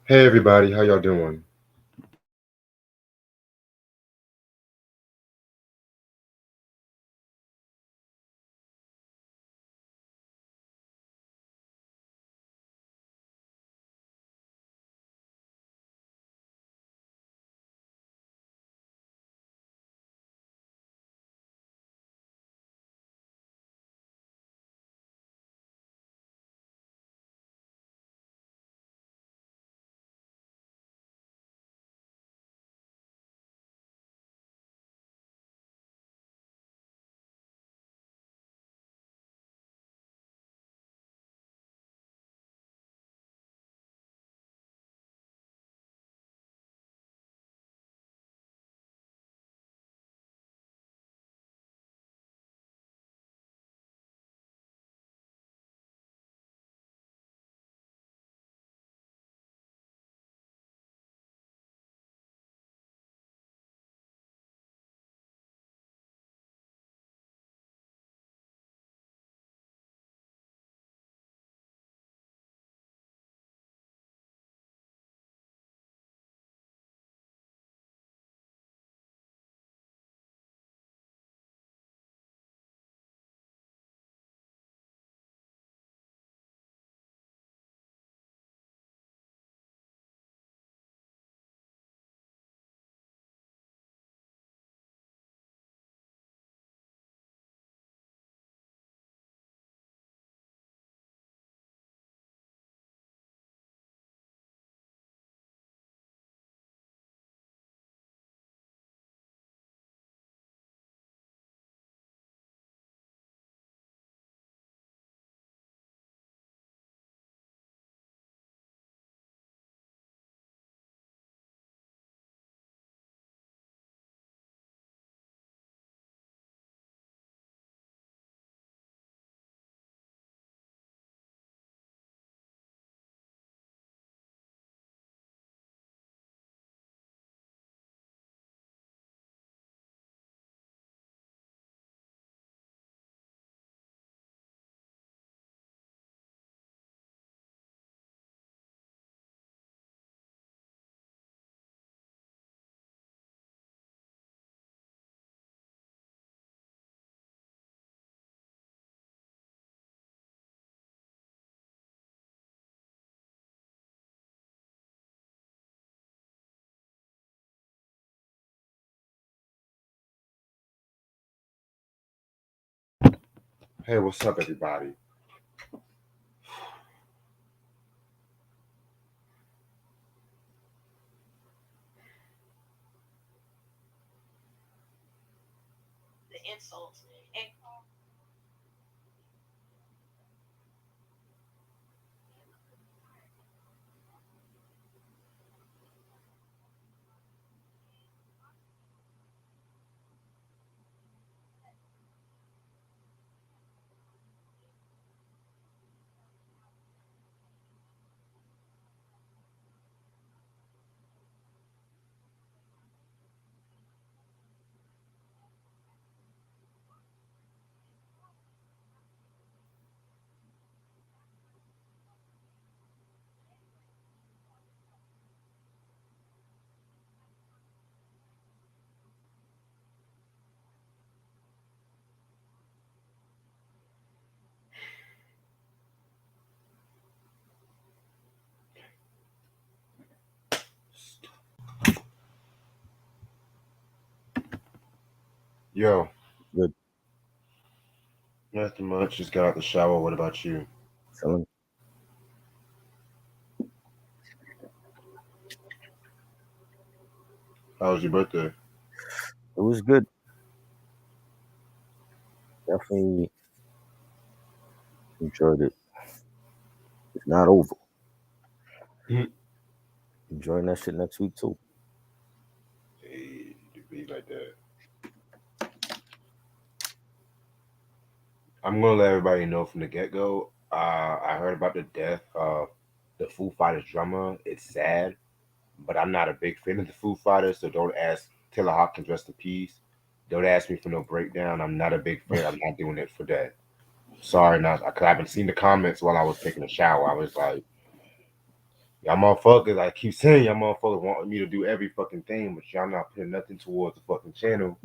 Hey everybody, how y'all doing? Hey, what's up everybody? Yo, Good. nothing much, just got out the shower. What about you? Chilling. How was your birthday? It was good. Definitely enjoyed it. It's not over. Enjoying that shit next week too. Hey, you be like that. I'm gonna let everybody know from the get go. I heard about the death of the Foo Fighters drummer. It's sad, but I'm not a big fan of the Foo Fighters, so don't ask Taylor Hawkins rest in peace. Don't ask me for no breakdown. I'm not a big fan. I'm not doing it for that. Sorry, not because I haven't seen the comments while I was taking a shower. I was like, Y'all motherfuckers, I keep saying y'all motherfuckers want me to do every fucking thing, but y'all not putting nothing towards the fucking channel.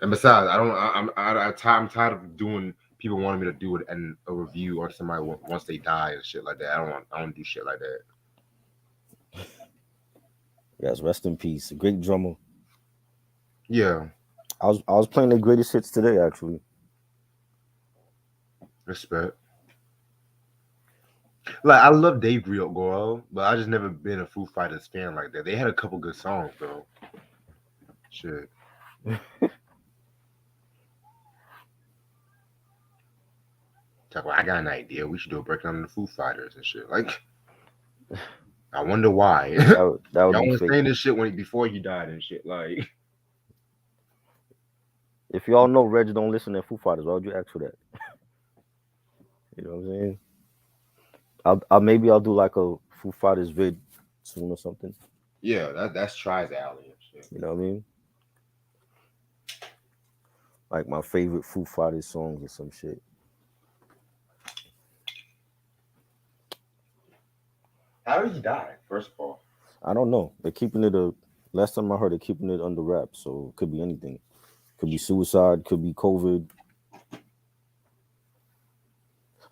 And besides, I don't. I'm tired of doing people wanting me to do it and a review on somebody once they die and shit like that. I don't do shit like that. Yes, rest in peace. A great drummer. Yeah, I was playing the greatest hits today, actually. respect. Like I love Dave Grohl, but I just never been a Foo Fighters fan like that. They had a couple good songs though. Shit. Talk about, I got an idea. We should do a breakdown of the Foo Fighters and shit. Like, I wonder why. That would Y'all be was fake. saying this shit when before he died and shit. Like, If y'all know Reg don't listen to Foo Fighters, why would you ask for that? You know what I'm saying? I'll maybe I'll do like a Foo Fighters vid soon or something. yeah, that's Try's alley and shit. You know what I mean? Like my favorite Foo Fighters songs or some shit. How did he die? First of all, I don't know. They're keeping it a. Last time I heard, they're keeping it under wraps, so it could be anything. Could be suicide. Could be COVID.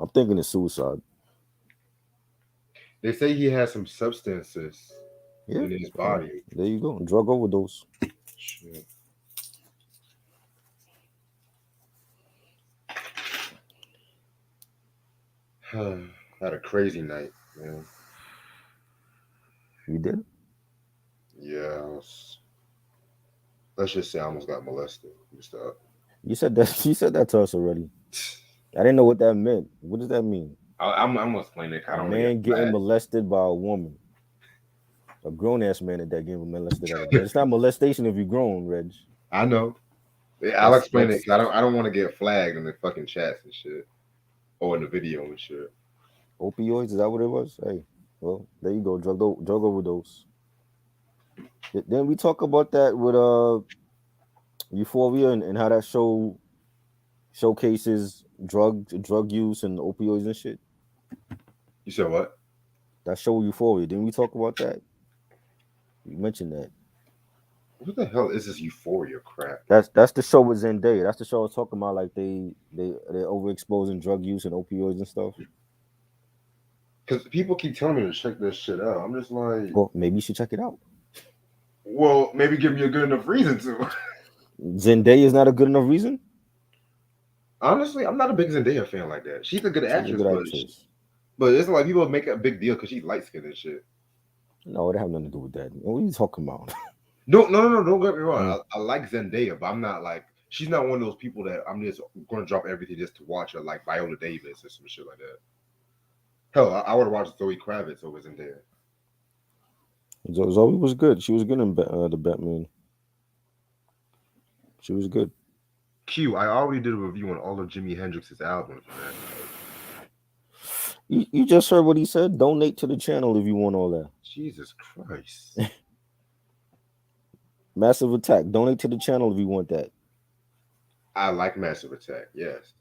I'm thinking it's suicide. they say he had some substances Yeah. in his Oh, body. there you go. Drug overdose. Shit. Had a crazy night, man. You did? Yeah, let's just say I almost got molested. Just You said that. You said that to us already. I didn't know what that meant. What does that mean? I'm gonna explain it. I A don't want to get man getting flagged. molested by a woman. A grown ass man at that getting molested at a woman. It's not molestation if you're grown, Reg. I know. Yeah, I'll That's explain it that's because I don't want to get flagged in the fucking chats and shit, or in the video and shit. opioids. Is that what it was? Hey, well, there you go. Drug overdose. Then we talk about that with Euphoria and how that show showcases drug use and opioids and shit. You said what? That show Euphoria. Didn't we talk about that? You mentioned that. What the hell is this Euphoria crap? That's the show with Zendaya. That's the show I was talking about. Like they're overexposing drug use and opioids and stuff. Because people keep telling me to check this shit out. I'm just like, Well, maybe you should check it out. well, maybe give me a good enough reason to. Zendaya is not a good enough reason. Honestly, I'm not a big Zendaya fan like that. She's a good She's a actress, good actress. but it's like people make a big deal because she's light skinned and shit. No, it have nothing to do with that. What are you talking about? No, don't get me wrong. Mm. I like Zendaya, but I'm not like she's not one of those people that I'm just gonna drop everything just to watch her, like Viola Davis or some shit like that. Hell, I would watch Zoe Kravitz over Zendaya. Zoe was good. She was good in the Batman. She was good. Q, I already did a review on all of Jimi Hendrix's albums, man. You just heard what he said. Donate to the channel if you want all that. Jesus Christ. Massive Attack. Donate to the channel if you want that. I like Massive Attack, yes.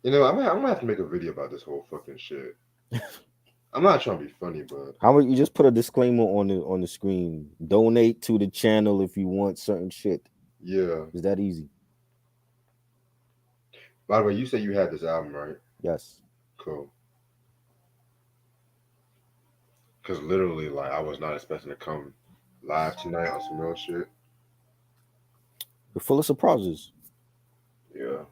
You know, I'm gonna have to make a video about this whole fucking shit. I'm not trying to be funny, but How about you just put a disclaimer on the screen? Donate to the channel if you want certain shit. yeah. Is that easy? By the way, you said you had this album, right? Yes. Cool. Because literally, like, I was not expecting to come live tonight on some real shit. You're full of surprises. Yeah.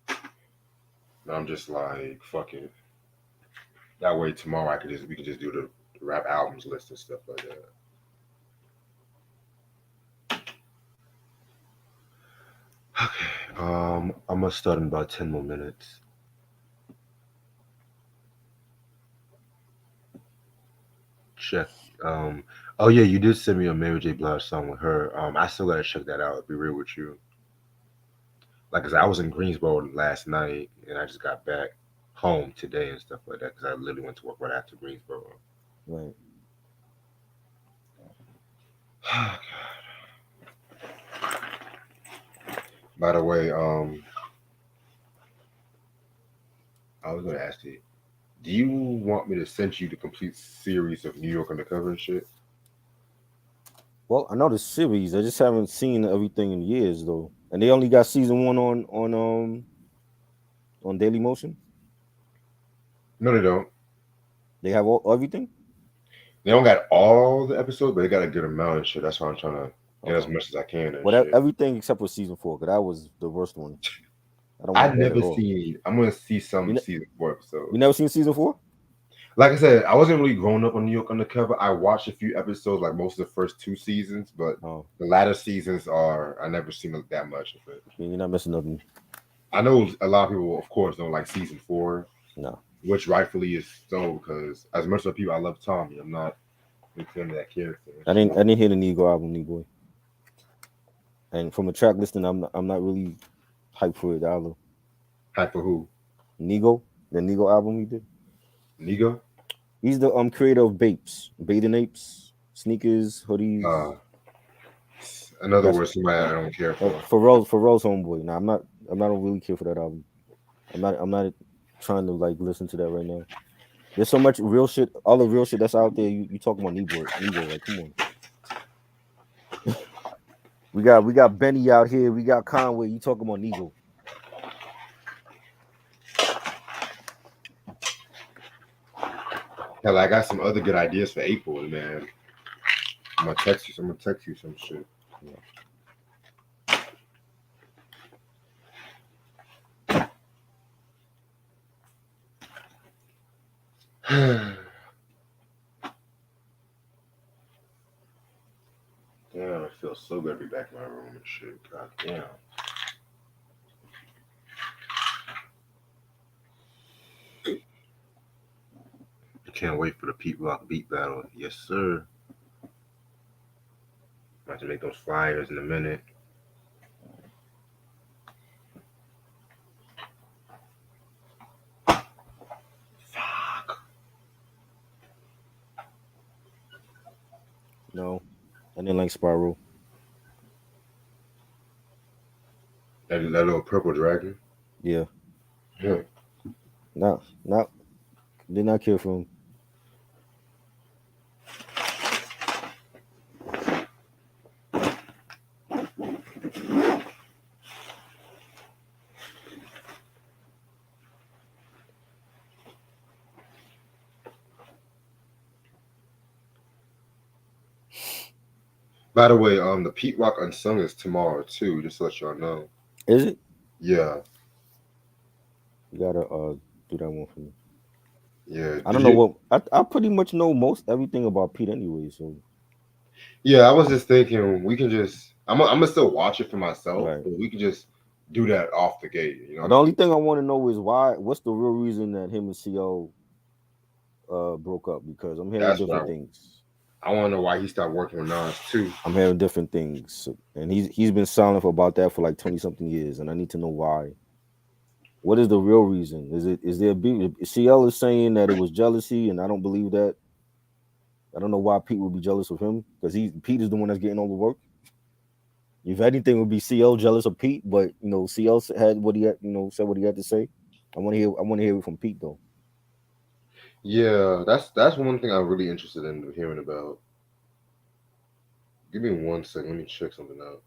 And I'm just like, fuck it. That way tomorrow we could just do the rap albums list and stuff like that. Okay. I'm gonna start in about 10 more minutes. Check. Oh yeah, you did send me a Mary J. Blige song with her. I still gotta check that out. To be real with you. Like I said, I was in Greensboro last night, and I just got back home today and stuff like that because I literally went to work right after Greensboro. Right. By the way, I was gonna ask you, do you want me to send you the complete series of New York Undercover and shit? Well, I know the series. I just haven't seen everything in years though, and they only got season one on Daily Motion. No, they don't. They have all everything. They don't got all the episodes, but they got a good amount and shit. That's why I'm trying to get as Okay. much as I can and Well, shit. everything except for season four, because that was the worst one. I don't I want that at never all. seen. I'm gonna see You some ne- season 4 you episodes. never seen season four? Like I said, I wasn't really growing up on New York Undercover. I watched a few episodes, like most of the first two seasons, but Oh, the latter seasons are I never seen that much of it. yeah, you're not missing nothing. I know a lot of people, of course, don't like season 4, No, which rightfully is so because as much as people I love Tommy, I'm not a big fan of that character and I shit. didn't. I didn't hear the Nego album, Nego. And from a track listing, I'm not really hyped for it either. Hype for who? Nego, the Nego album he did. Nigo? He's the creator of Bapes, Bathing Apes, sneakers, hoodies. Uh, in other That's words, somebody I don't care for. Pharrell's homeboy. Now I'm not really care for that album. I'm not trying to like listen to that right now. There's so much real shit, all the real shit that's out there. You talking about Nego, like come on. We got Benny out here. We got Conway. You talking about Nego? Hell, I got some other good ideas for April, man. I'm gonna text you. I'm gonna text you some shit. Yeah. Damn, it feels so good to be back in my room and shit. God damn. I can't wait for the Pete Rock beat battle. Yes, sir. About to make those flyers in a minute. No, I didn't like Spiral. That little purple dragon. Yeah, Yeah. not did not care for him. By the way, the Pete Rock Unsung is tomorrow too. Just to let y'all know. Is it? Yeah, You gotta do that one for me. yeah. I Did don't know you? what I pretty much know most everything about Pete anyway. So Yeah, I was just thinking we can just. I'm gonna still watch it for myself, right. but we can just do that off the gate. You know what The I only mean? thing I want to know is why. What's the real reason that him and Co broke up? Because I'm hearing That's what different things. I want to know why he stopped working with Nas too. I'm hearing different things, and he's been silent for about that for like 20 something years, and I need to know why. What is the real reason? Is there a beef? CL is saying that it was jealousy, and I don't believe that. I don't know why Pete would be jealous of him because Pete is the one that's getting all the work. If anything, it would be CL jealous of Pete, but CL had what he had, said what he had to say. I want to hear it from Pete though. Yeah, that's one thing I'm really interested in hearing about. Give me 1 second. Let me check something out.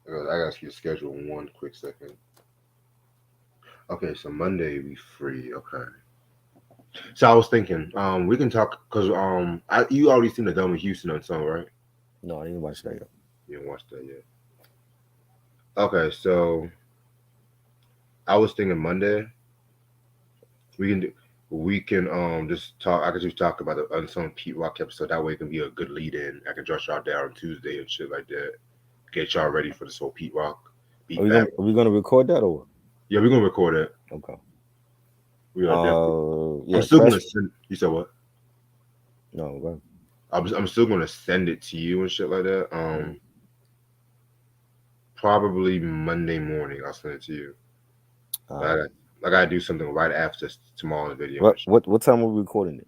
I gotta see your schedule 1 quick second. Okay, so Monday we free. Okay. So I was thinking, we can talk because you already seen the Dome of Houston on song, right? No, I didn't watch that yet. You didn't watch that yet. Okay, so I was thinking Monday we can do. We can just talk. I could just talk about the unsung Pete Rock episode. That way, it can be a good lead in. I can dress y'all down on Tuesday and shit like that. Get y'all ready for this whole Pete Rock beat battle. Are we gonna record that or? Yeah, we're gonna record it. Okay. We are definitely. I'm Yeah. still gonna send. You said what? No. Go ahead. I'm still gonna send it to you and shit like that. Mhm. Probably Monday morning. I'll send it to you. All I right. got, I gotta do something right after tomorrow's video and shit. What time are we recording it?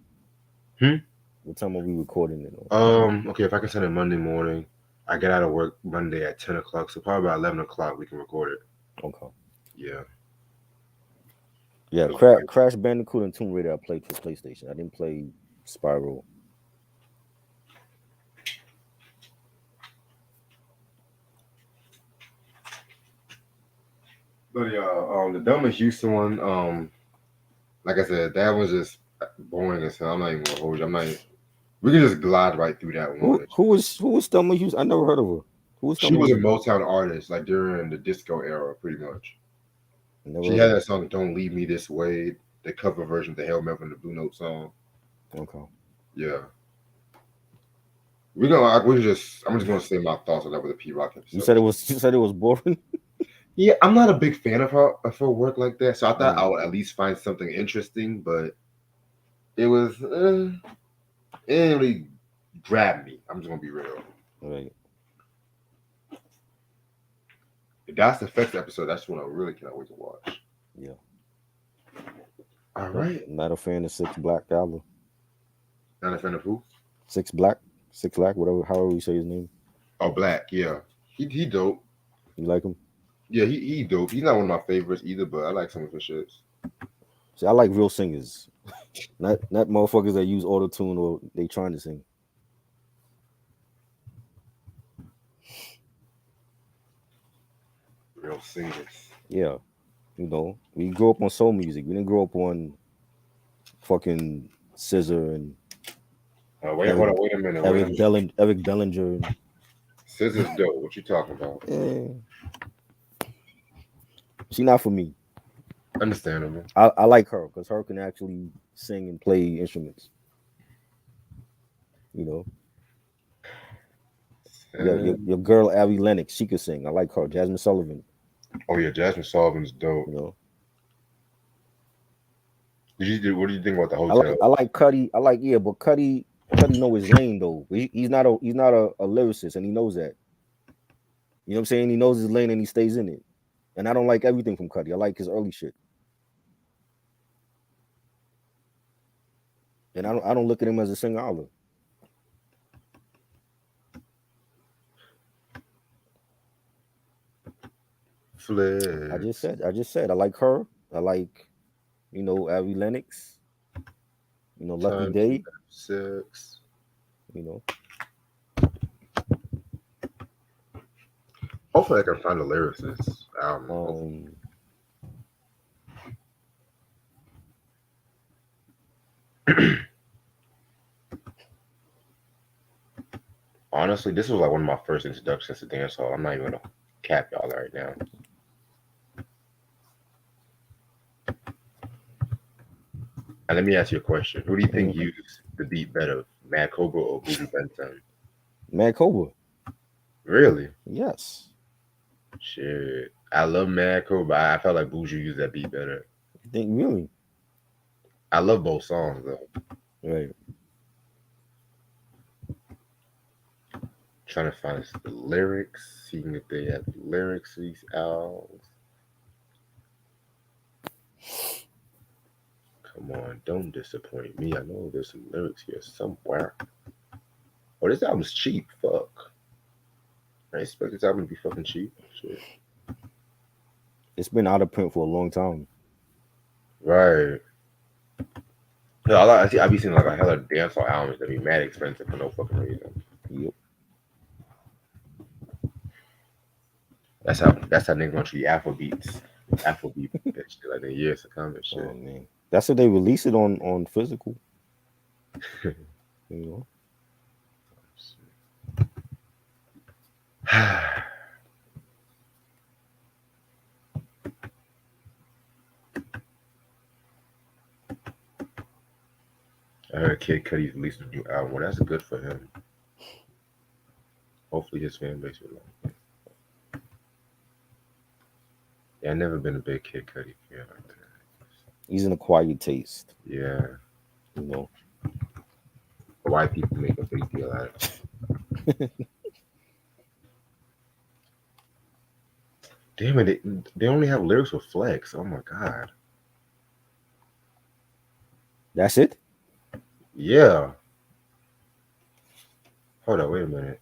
Hmm? What time are we recording it on? Okay, if I can send it Monday morning, I get out of work Monday at 10 o'clock, so probably about 11 o'clock we can record it. Okay. Yeah. Yeah, Those are Crash Bandicoot and Tomb Raider I played for PlayStation. I didn't play Spiral. But yeah, the Dumbest Houston one, like I said, that was just boring as hell. I'm not even gonna hold you. I'm not. We can just glide right through that one. Who was Thelma Houston? I never heard of her. Who was She Thelma was a Houston? Motown artist, like during the disco era, pretty much. Never She heard of had her. that song "Don't Leave Me This Way," the cover version of the Hail Melvin and the Blue Note song. Okay. Yeah, we gonna. We just. I'm just gonna say my thoughts on that with the P Rock You episode. said it was. You said it was boring. Yeah, I'm not a big fan of her work like that, so I thought I Mm, would at least find something interesting, but it was it didn't really grab me. I'm just gonna be real. right. That's the first episode. That's one I really cannot wait to watch. Yeah. All Nope. right. Not a fan of Six Black album. Not a fan of who? Six Black. Six Black. Whatever. However you say his name. Oh, Black. Yeah, he dope. You like him? Yeah, he dope. He's not one of my favorites either, but I like some of his shits. See, I like real singers. Not motherfuckers that use auto tune or they trying to sing. Real singers. Yeah. We grew up on soul music. We didn't grow up on fucking Scissor and Hold Eric on, wait a minute. Wait a minute. Eric Bellinger. Scissor's dope. What you talking about? She not for me. Understandable. I like her because her can actually sing and play instruments. You know, your girl Abby Lennox, she could sing. I like her. Jasmine Sullivan. Oh yeah, Jasmine Sullivan's dope. You know, What do you think about the hotel? I like Cuddy. But Cuddy know his lane though. He's not a lyricist, and he knows that. You know what I'm saying? He knows his lane and he stays in it. And I don't like everything from Cuddy. I like his early shit. And I don't look at him as a singer either. Flex. I just said I like her. I like, Abby Lennox. Lucky Time Day. 6. You know. Hopefully, I can find the lyricist. Um, Honestly, this was like one of my first introductions to dancehall. I'm not even gonna cap y'all right now. And let me ask you a question: who do you think used the beat better, Matt Cobra or Booby Benton? Matt Cobra. Really? Yes. Shit, I love Matt Cobra. But I felt like Bougie used that beat better. You think really? I love both songs though. Right. Trying to find the lyrics, seeing if they have lyrics to these albums. Come on, don't disappoint me. I know there's some lyrics here somewhere. Oh, this album's cheap. Fuck. I expect this album to be fucking cheap. Shit. It's been out of print for a long time. Right. Yeah, I be seeing like a hella dancehall albums that be mad expensive for no fucking reason. Yep. That's how niggas want to treat Afrobeat that shit like the years to come and shit. Oh man. That's what they release it on physical. You know. I heard Kid Cudi's released a new album. Well, that's good for him. Hopefully his fan base will like it. Yeah, I've never been a big Kid Cudi fan like that. He's an acquired taste. Yeah. You know. White people make a big deal out of it. Damn it, they only have lyrics with Flex. Oh my god. That's it? Yeah. Hold on, wait a minute.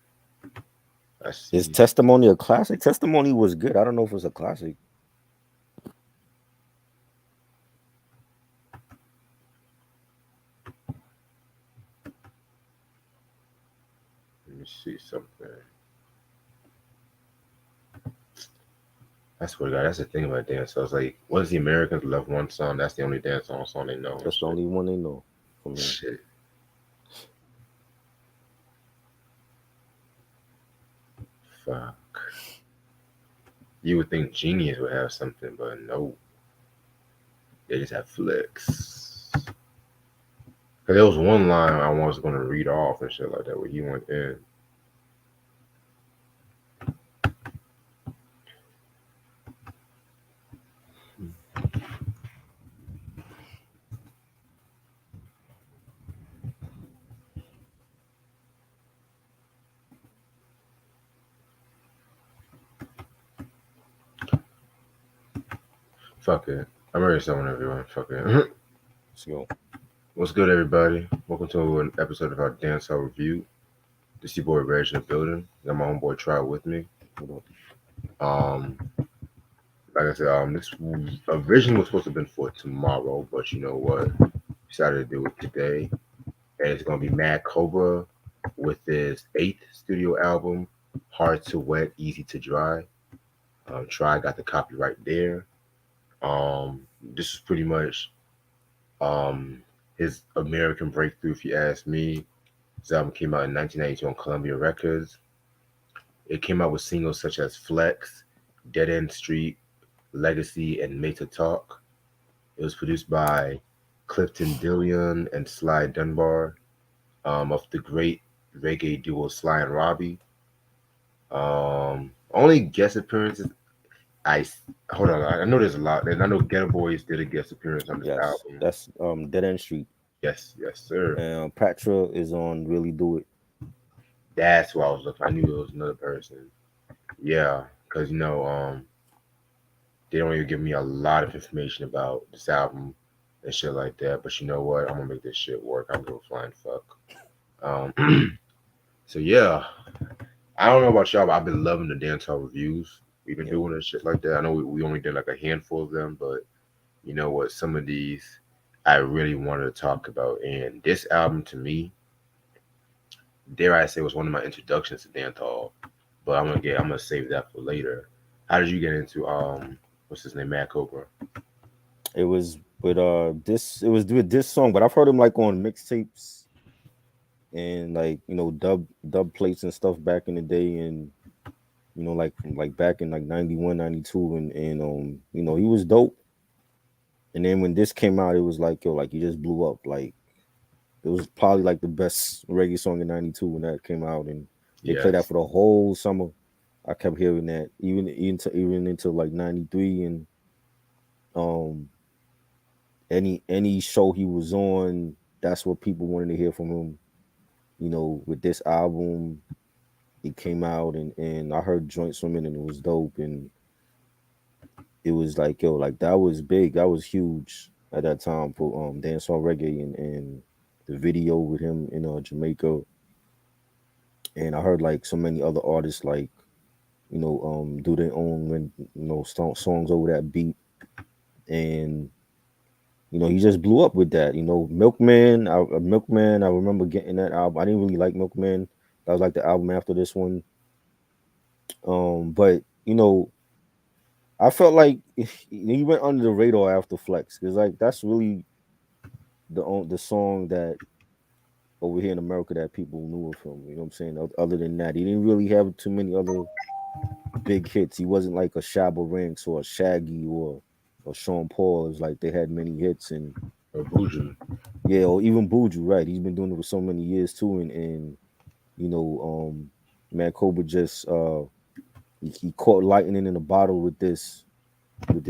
Is Testimony a classic? Testimony was good. I don't know if it's a classic. me see something. I swear to God, that's the thing about dance. So it's like, once the Americans love one song, that's the only song they know and That's the shit. only one they know from him. Shit, fuck. You would think Genius would have something, but no, they just have flicks. Cause there was one line I was gonna read off and shit like that where he went in. Fuck it. I'm ready to someone everyone. Fuck it. Let's go. What's good, everybody? Welcome to an episode of our Dancehall review. This your boy Reg in the building. Got my homeboy Try with me. Hold up. Um, like I said, this originally was supposed to have been for tomorrow, but you know what? Decided to do it today, and it's gonna be Matt Cobra with his eighth studio album, Hard to Wet, Easy to Dry. Try got the copyright there. Um, this is pretty much um his American breakthrough, if you ask me. This album came out in 1992 on Columbia Records. It came out with singles such as Flex, Dead End Street, Legacy, and Made to Talk. It was produced by Clifton Dillion and Sly Dunbar, of the great reggae duo Sly and Robbie. Only guest appearances. I hold on. I know there's a lot, and I know Ghetto Boys did a guest appearance on this Yes, album. that's Dead End Street. Yes, yes, sir. And Patra is on Really Do It. That's what I was looking. I knew it was another person. Yeah, because they don't even give me a lot of information about this album and shit like that. But you know what? I'm gonna make this shit work. I'm gonna flying fuck. So yeah, I don't know about y'all, but I've been loving the dancehall reviews. We've been Yep. doing and shit like that. I know we only did like a handful of them, but you know what? Some of these I really wanted to talk about. And this album to me, dare I say, was one of my introductions to dancehall. But I'm gonna save that for later. How did you get into what's his name, Matt Cobra? It was with this. It was with this song, but I've heard him like on mixtapes and like dub plates and stuff back in the day, and like from like back in like 91, 92, and he was dope. And then when this came out, it was like like he just blew up. Like it was probably like the best reggae song in '92 when that came out, and they played that Yes, for the whole summer. I kept hearing that even into like '93, and um any show he was on, that's what people wanted to hear from him. With this album, it came out, and I heard joint swimming, and it was dope, and it was like like that was big, that was huge at that time for dancehall reggae, and the video with him in Jamaica. And I heard like so many other artists like do their own when songs over that beat, and he just blew up with that. Milkman. I remember getting that album. I didn't really like Milkman. That was like the album after this one. But I felt like he went under the radar after Flex, because like that's really the song that over here in America that people knew of him. You know what I'm saying? Other than that, he didn't really have too many other big hits. He wasn't like a Shabba Ranks or a Shaggy or Sean Paul. It was like they had many hits, and or Buju. yeah, or even Buju, right? He's been doing it for so many years too, and you know, Matt Cobra just he caught lightning in a bottle with this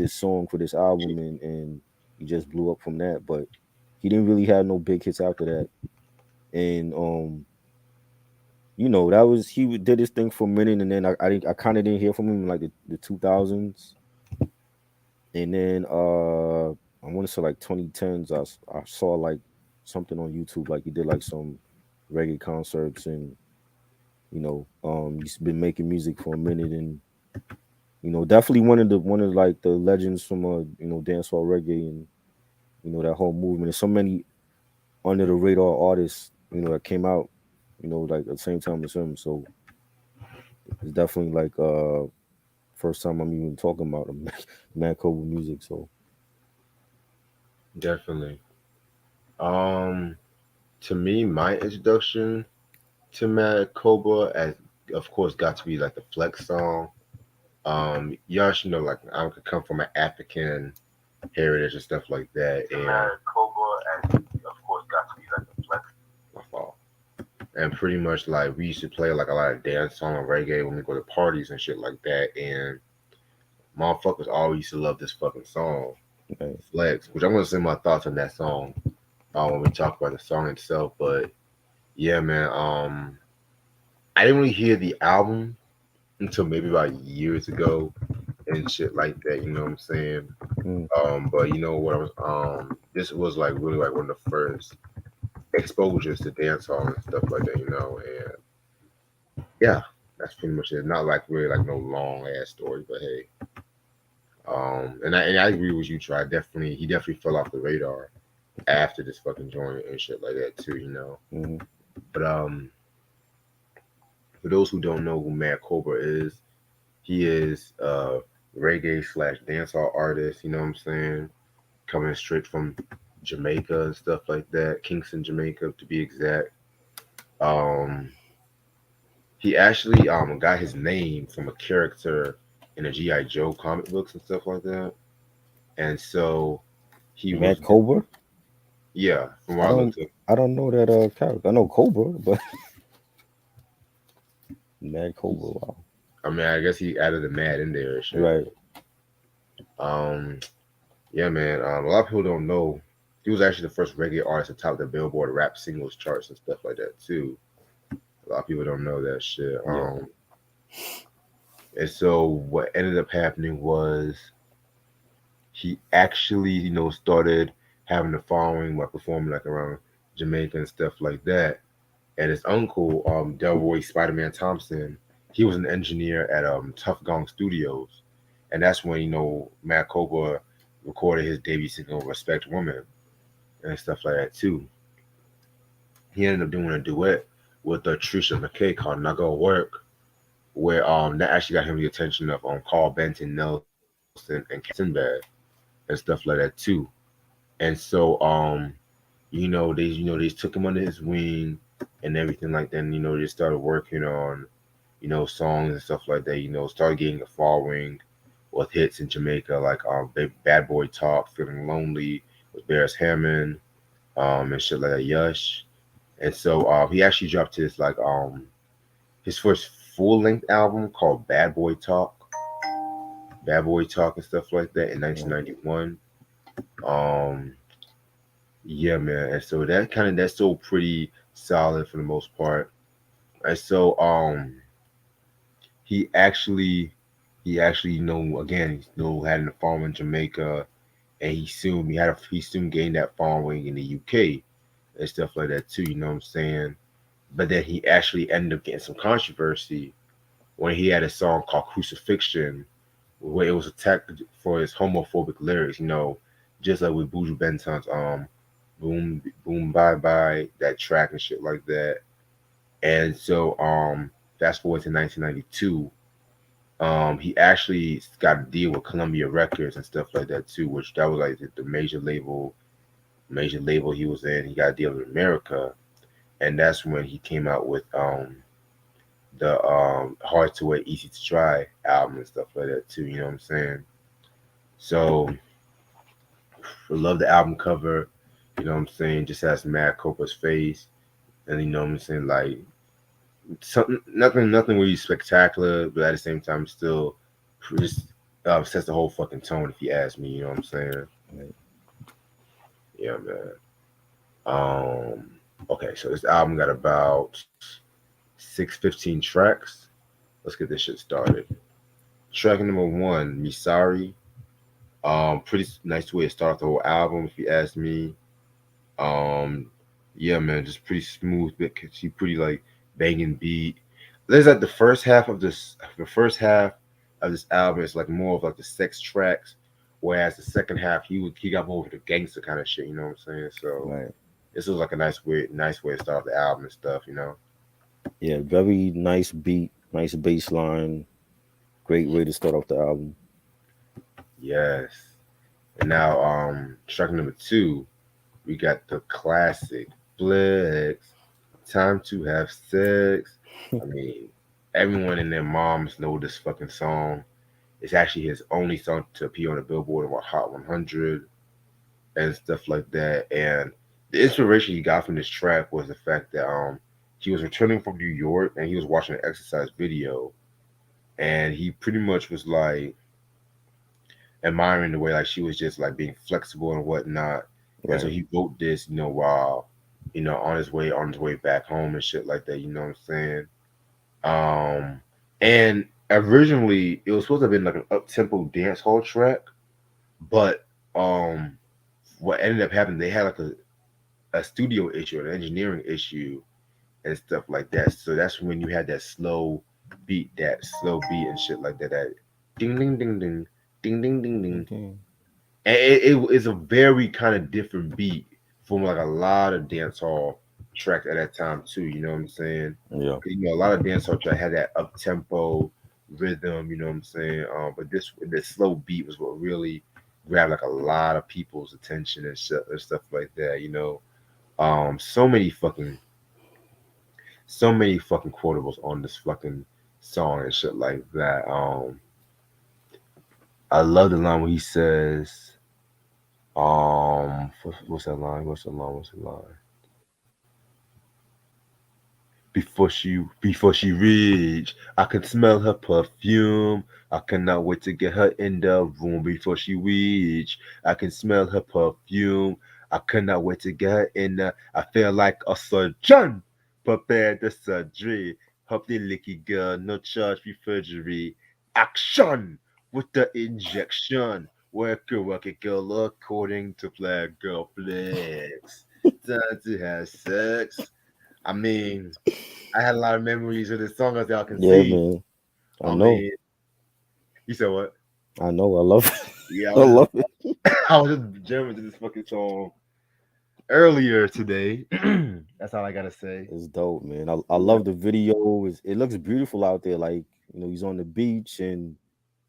song for this album, and he just blew up from that. But he didn't really have no big hits after that, and that was did his thing for a minute, and then I kind of didn't hear from him in like the 2000s, and then I want to say like 2010s. I saw like something on YouTube, like he did like some reggae concerts, and he's been making music for a minute, and definitely one of like the legends from dancehall reggae, and that whole movement. There's so many under the radar artists that came out like at the same time as him. So it's definitely like first time I'm even talking about a Matt Cobra music. So Definitely. Um, to me, my introduction to Matt Cobra, as of course, got to be like the Flex song. Y'all should know, like, I could come from an African heritage and stuff like that, and Cobra, as of course, got to be like the Flex. My fault. And pretty much like we used to play like a lot of dance song and reggae when we go to parties and shit like that, and motherfuckers always used to love this fucking song, right. Flex, which I'm gonna say my thoughts on that song when we talk about the song itself. But yeah, man, I didn't really hear the album until maybe about years ago and shit like that. You know what I'm saying? Mm, But you know what? This was like really like one of the first exposures to dancehall and stuff like that. You know, and yeah, that's pretty much it. Not like really like no long ass story, but hey, and I agree with you, Try. Definitely, he definitely fell off the radar after this fucking joint and shit like that too. You know, mm-hmm. but for those who don't know who Matt Cobra is, he is a reggae slash dancehall artist. You know what I'm saying? Coming straight from Jamaica and stuff like that, Kingston, Jamaica to be exact. Um, he actually got his name from a character in the GI Joe comic books and stuff like that, and so he was Matt Cobra. yeah. From I what I don't looked up, I don't know that character. I know Cobra, but Matt Cobra. Wow. I mean, I guess he added the mad in there and shit. Right. Um, yeah, man. A lot of people don't know he was actually the first reggae artist to top the Billboard rap singles charts and stuff like that too. A lot of people don't know that shit. Yeah. And so what ended up happening was he actually, started having a following by performing like around Jamaica and stuff like that. And his uncle, Delroy Spider-Man Thompson, he was an engineer at Tough Gong Studios, and that's when Matt Cobra recorded his debut single "Respect Woman" and stuff like that too. He ended up doing a duet with Trisha McKay called "Not Gonna Work," where that actually got him the attention of Carl Benton, Nelson, and Captain Sinbad and stuff like that too. And so they took him under his wing and everything like that. And, they started working on songs and stuff like that. Started getting a following with hits in Jamaica like Bad Boy Talk, Feeling Lonely with Bears Hammond, and shit like that, Yush. And so he actually dropped his first full length album called Bad Boy Talk and stuff like that in Right. 1991. Um, yeah, man. And so that's still pretty solid for the most part. And so he actually he actually again had a following in Jamaica, and he soon gained that following in the UK and stuff like that too. You know what I'm saying? But then he actually ended up getting some controversy when he had a song called Crucifixion, where it was attacked for his homophobic lyrics. Just like with Buju Benton's Boom Boom Bye Bye, that track and shit like that. And so fast forward to 1992, he actually got a deal with Columbia Records and stuff like that too, which that was like the major label he was in. He got a deal in America, and that's when he came out with the Hard to Wait, Easy to Try album and stuff like that too. You know what I'm saying? So I love the album cover. You know what I'm saying? Just has Matt Copa's face, and you know what I'm saying, like something, nothing really spectacular, but at the same time, still just sets the whole fucking tone. If you ask me, you know what I'm saying? Right. Yeah, man. Okay, so this album got about 615 tracks. Let's get this shit started. Track number one, "Me Sorry." Pretty nice way to start the whole album, if you ask me. Um, yeah, man, just pretty smooth, bit catchy, pretty like banging beat. There's like the first half of this album is like more of like the sex tracks, whereas the second half he got more of the gangster kind of shit. You know what I'm saying? So Right. this was like a nice way to start the album and stuff. Yeah, very nice beat, nice bass line. Great way to start off the album. Yes. And now, track number two, we got the classic Flex. Time to have sex. I mean, everyone and their moms know this fucking song. It's actually his only song to appear on the Billboard Hot 100 and stuff like that. And the inspiration he got from this track was the fact that he was returning from New York and he was watching an exercise video, and he pretty much was like admiring the way like she was just like being flexible and whatnot. And so Right. he wrote this, while on his way back home and shit like that. You know what I'm saying? And originally it was supposed to have been like an up tempo dance hall track, but um, what ended up happening, they had like a studio issue, an engineering issue, and stuff like that. So that's when you had that slow beat and shit like that. That ding ding ding ding ding ding ding ding. Okay. And it is a very kind of different beat from like a lot of dancehall tracks at that time too. You know what I'm saying? Yeah. 'Cause, a lot of dancehall tracks had that up tempo rhythm. You know what I'm saying? But this slow beat was what really grabbed like a lot of people's attention and stuff like that. So many quotables on this fucking song and shit like that. I love the line where he says, what's that line? What's the line? What's the line? Before she reach, I can smell her perfume. I cannot wait to get her in the room before she reach. I can smell her perfume. I cannot wait to get her in the. I feel like a surgeon prepared the surgery. Help the licky girl, no charge for perjury. Action with the injection. Work it, girl, according to flag girl flex. Time to have sex. I mean, I had a lot of memories of this song, as y'all can Yeah, see. man. I I know. mean, you said what? I know. I love Yeah, it. I love it. I was just jamming to this fucking song earlier today. That's all I gotta say. It's dope, man. I Yeah. love the video. It looks beautiful out there. Like, he's on the beach and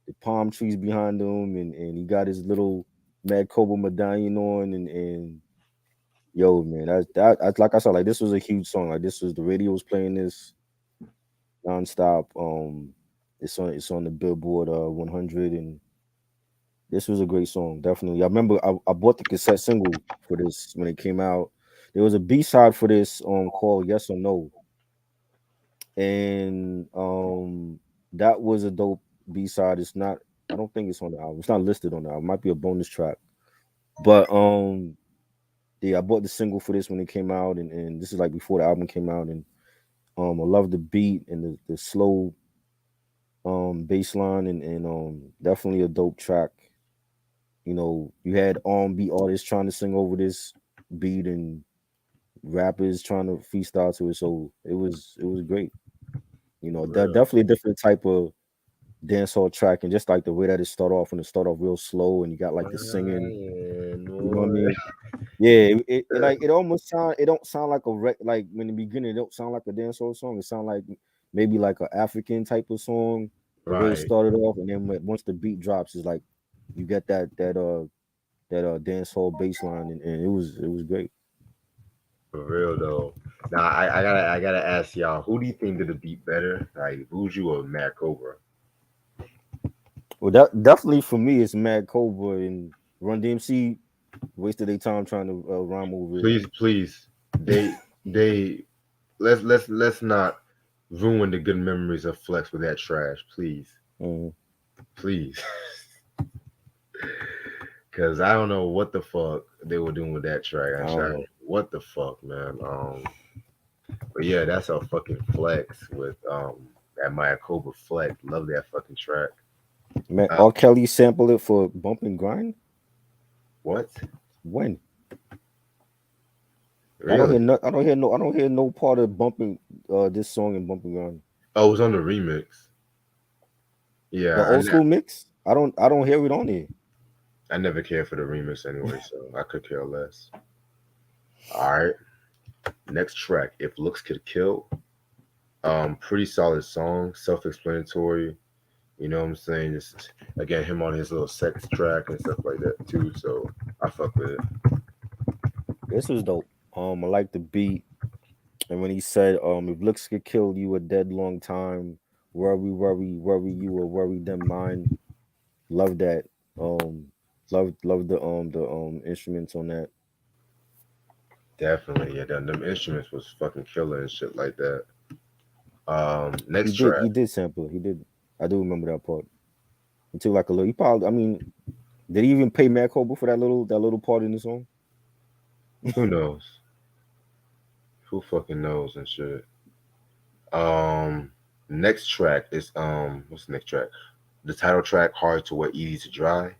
the palm trees behind him, and he got his little Mad Cobra medallion on, and yo, man, that's like I said, like this was a huge song. Like this was the radio was playing this nonstop. It's on the Billboard 100, and this was a great song. Definitely, I remember I bought the cassette single for this when it came out. There was a B side for this called Yes or No, and that was a dope B side. It's not. I don't think it's on the album. It's not listed on the album. It might be a bonus track, but yeah, I bought the single for this when it came out, and this is like before the album came out, and I love the beat and the slow bass line, and definitely a dope track. You had R&B artists trying to sing over this beat and rappers trying to freestyle to it, so it was great. For real. Definitely a different type of dancehall track, and just like the way that it start off, and it start off real slow, and you got like the singing. Ryan, You know what I boy. mean? Yeah, it almost sound it don't sound like like when the beginning it don't sound like a dancehall song. It sound like maybe like an African type of song the way it Right. started off, and then once the beat drops, it's like you get that dancehall bass line, and it was great. For real though. Now I gotta ask y'all, who do you think did the beat better? Like Buju or Matt Cobra? Well, that definitely for me, it's Mad Cobra and Run DMC wasted their time trying to rhyme over Please, please. They let's not ruin the good memories of Flex with that trash, please. it. Please. Cause I don't know what the fuck they were doing with that track. I don't Actually, know. what the fuck, man. But yeah, that's a fucking flex with that Maya Cobra flex. Love that fucking track. Man, Uh, R. Kelly sampled it for Bump and Grind. what? When? I don't Really? hear no. I don't hear no. I don't hear no part of bumping this song in Bump and Grind. Oh, it was on the remix. The Yeah, old school mix. I don't hear it on there. I never cared for the remix anyway, so I could care less. All right, next track. If looks could kill. Pretty solid song, self-explanatory. You know what I'm saying? Just again, him on his little sex track and stuff like that too. So I fuck with it. This was dope. I like the beat, and when he said, if looks could kill you a dead long time, worry you or worry them mine. Love that. Um, love the instruments on that. Definitely, yeah. Them instruments was fucking killer and shit like that. He Next did track. he did sample it. He did. I do remember that part. He took like a little. He probably. I mean, did he even pay Matt Cobra for that little part in the song? Who knows? Who fucking knows and shit. Um, Next track is what's the next track? The title track, "Hard to Wet, Easy to Dry."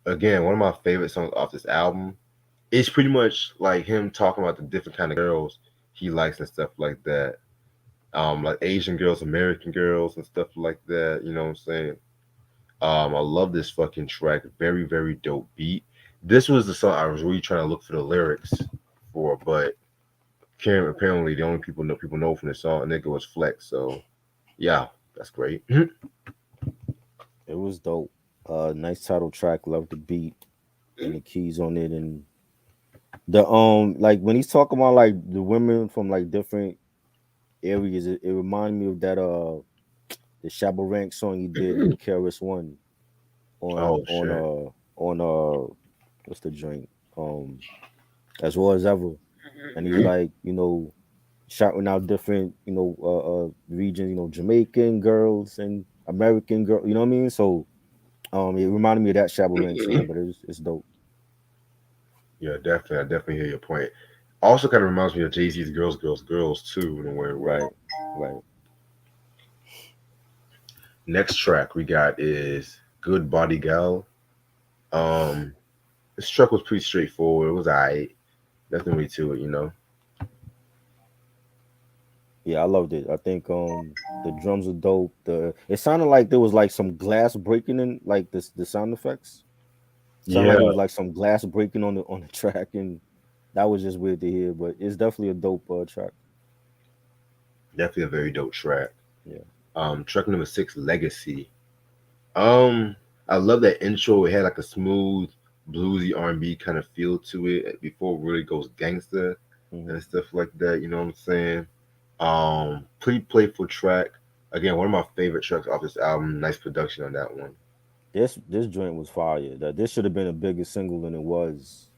Again, one of my favorite songs off this album. It's pretty much like him talking about the different kind of girls he likes and stuff like that. Like Asian girls, American girls, and stuff like that. You know what I'm saying? I love this fucking track. Very, very dope beat. This was the song I was really trying to look for the lyrics for, but Karen apparently the only people know from the song and nigga was Flex. So yeah, that's great. It was dope. Nice title track. Love the beat and the keys on it, and the like when he's talking about like the women from like different areas, it reminded me of that the Shabba Rank song he did with KRS One on Oh shit. what's the joint as well as ever, and he's like shouting out different regions, Jamaican girls and American girl, you know what I mean? So it reminded me of that Shabba Rank song, but it's dope. Yeah, definitely. I definitely hear your point. Also, kind of reminds me of Jay Z's "Girls, Girls, Girls" too, in a weird way. Right, right. Next track we got is "Good Body Gal." Um, this track was pretty straightforward. It was alright. Nothing really to it. Yeah, I loved it. I think the drums are dope. It sounded like there was like some glass breaking in like the sound effects. Sounded like Yeah, it was like some glass breaking on the track, and that was just weird to hear. But it's definitely a dope track. definitely a very dope track. Yeah, Track number six, "Legacy." Um, I love that intro. It had like a smooth bluesy R&B kind of feel to it before it really goes gangster hmm and stuff like that. You know what I'm saying? Pretty playful track. Again, one of my favorite tracks off this album. Nice production on that one. this joint was fire. That this should have been a bigger single than it was,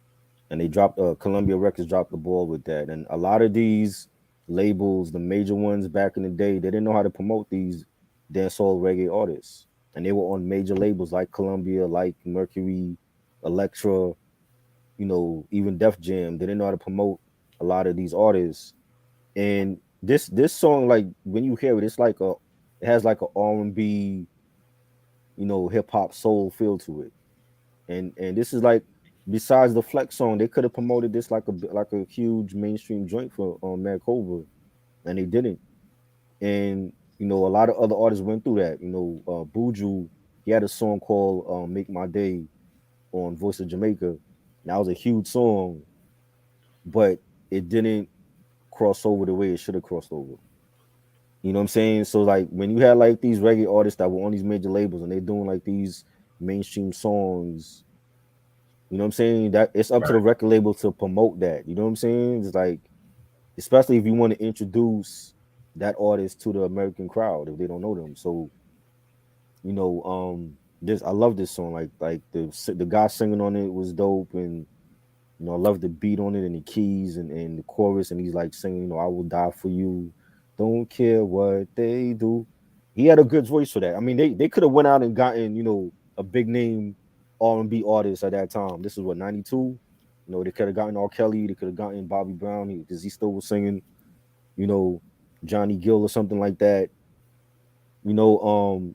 and they dropped Columbia Records dropped the ball with that. And a lot of these labels, the major ones back in the day, they didn't know how to promote these dancehall reggae artists, and they were on major labels like Columbia, like Mercury, Elektra, even Def Jam. They didn't know how to promote a lot of these artists. And this song, like when you hear it, it has like a R&B, hip hop soul feel to it. And this is like besides the Flex song, they could have promoted this like a huge mainstream joint for Matt Cobra, and they didn't. And a lot of other artists went through that. Buju, he had a song called "Make My Day" on Voice of Jamaica. That was a huge song, but it didn't cross over the way it should have crossed over. You know what I'm saying? So like when you had like these reggae artists that were on these major labels and they're doing like these mainstream songs, you know what I'm saying? That it's up to the Right. record label to promote that. You know what I'm saying? It's like, especially if you want to introduce that artist to the American crowd if they don't know them. So, this I love this song. Like the guy singing on it was dope, and I love the beat on it and the keys and the chorus, and he's like singing, I will die for you. Don't care what they do. He had a good voice for that. I mean, they could have went out and gotten, a big name R&B artist at that time. This is what, 92? They could have gotten R. Kelly, they could have gotten Bobby Brown because he still was singing, you know, Johnny Gill or something like that. You know,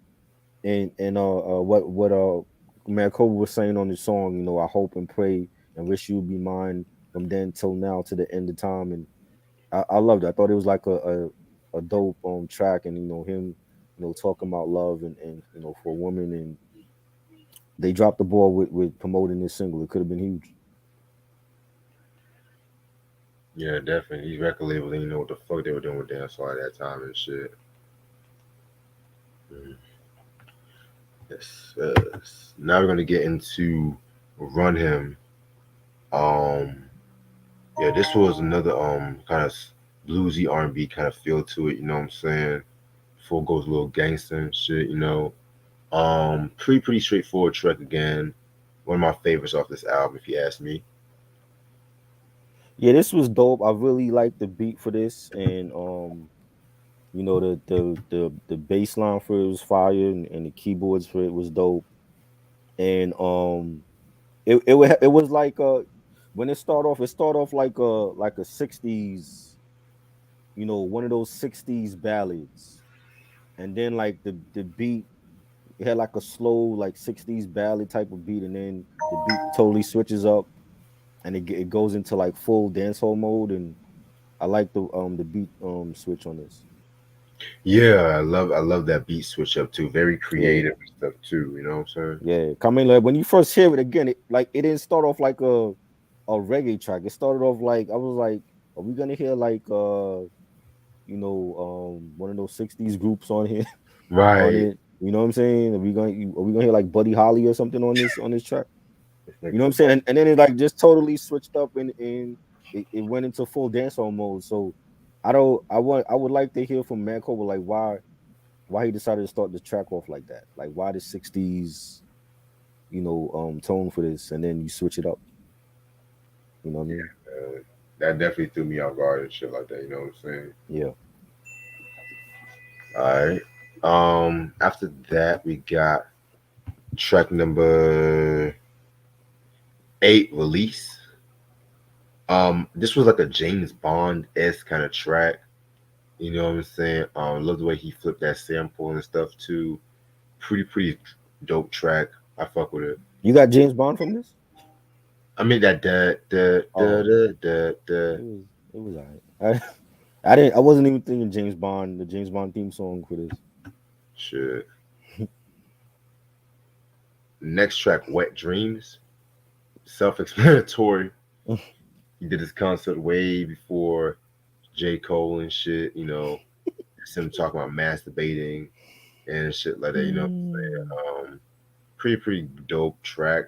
and what Matt Cobra was saying on the song, I hope and pray and wish you would be mine from then till now to the end of time. And I loved it. I thought it was like a dope track, and him, talking about love and for a woman, and they dropped the ball with promoting this single. It could have been huge. Yeah, definitely. These record labels didn't know what the fuck they were doing with dancehall at that time and shit. Mm. Yes, yes. Now we're gonna get into Run Him. Um, yeah, this was another kind of bluesy R&B kind of feel to it. You know what I'm saying? Full goes a little gangster and shit. You know, pretty straightforward track again. One of my favorites off this album, if you ask me. Yeah, this was dope. I really liked the beat for this, and the bass line for it was fire, and the keyboards for it was dope. And it was like when it start off like a 60s, one of those 60s ballads. And then like the beat, it had like a slow like 60s ballad type of beat, and then the beat totally switches up, and it goes into like full dancehall mode. And I like the beat switch on this. Yeah, I love that beat switch up too. Very Yeah. creative and stuff too. You know what I'm saying? Yeah, coming like when you first hear it again, it didn't start off like a reggae track. It started off like I was like, are we gonna hear like one of those 60s groups on here on Right. it? You know what I'm saying? Are we gonna hear like Buddy Holly or something on this track? This You know nigga what I'm said, saying? And then it like just totally switched up, and it went into full dancehall mode. So I would like to hear from Matt Cobra like why he decided to start the track off like that. Like why the 60s tone for this, and then you switch it up. You know what I mean? that definitely threw me off guard and shit like that. You know what I'm saying? Yeah. All right. After that, we got track number 8, Release. This was like a James Bond esque kind of track. You know what I'm saying? Love the way he flipped that sample and stuff too. Pretty dope track. I fuck with it. You got James Bond from this? I mean that Oh, da. it was alright. I didn't I wasn't even thinking the James Bond theme song for this. Shit. Next track, Wet Dreams. Self-explanatory. He did his concert way before J. Cole and shit. You know, it's him talking about masturbating and shit like that. You know, Mm, pretty dope track.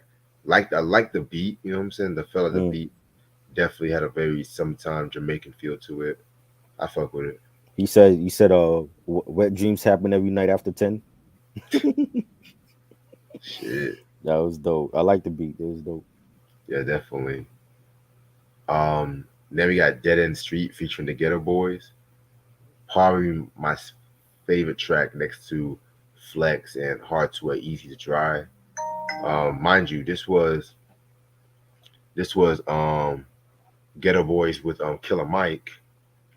I like the beat. You know what I'm saying? The fella, the mm. beat definitely had a very sometime Jamaican feel to it. I fuck with it. Wet dreams happen every night after 10. Shit. That was dope. I like the beat. It was dope. Yeah, definitely. Then we got Dead End Street featuring the Ghetto Boys. Probably my favorite track next to Flex and Hard to Wear, Easy to Dry. Mind you, this was Ghetto Boys with Killer Mike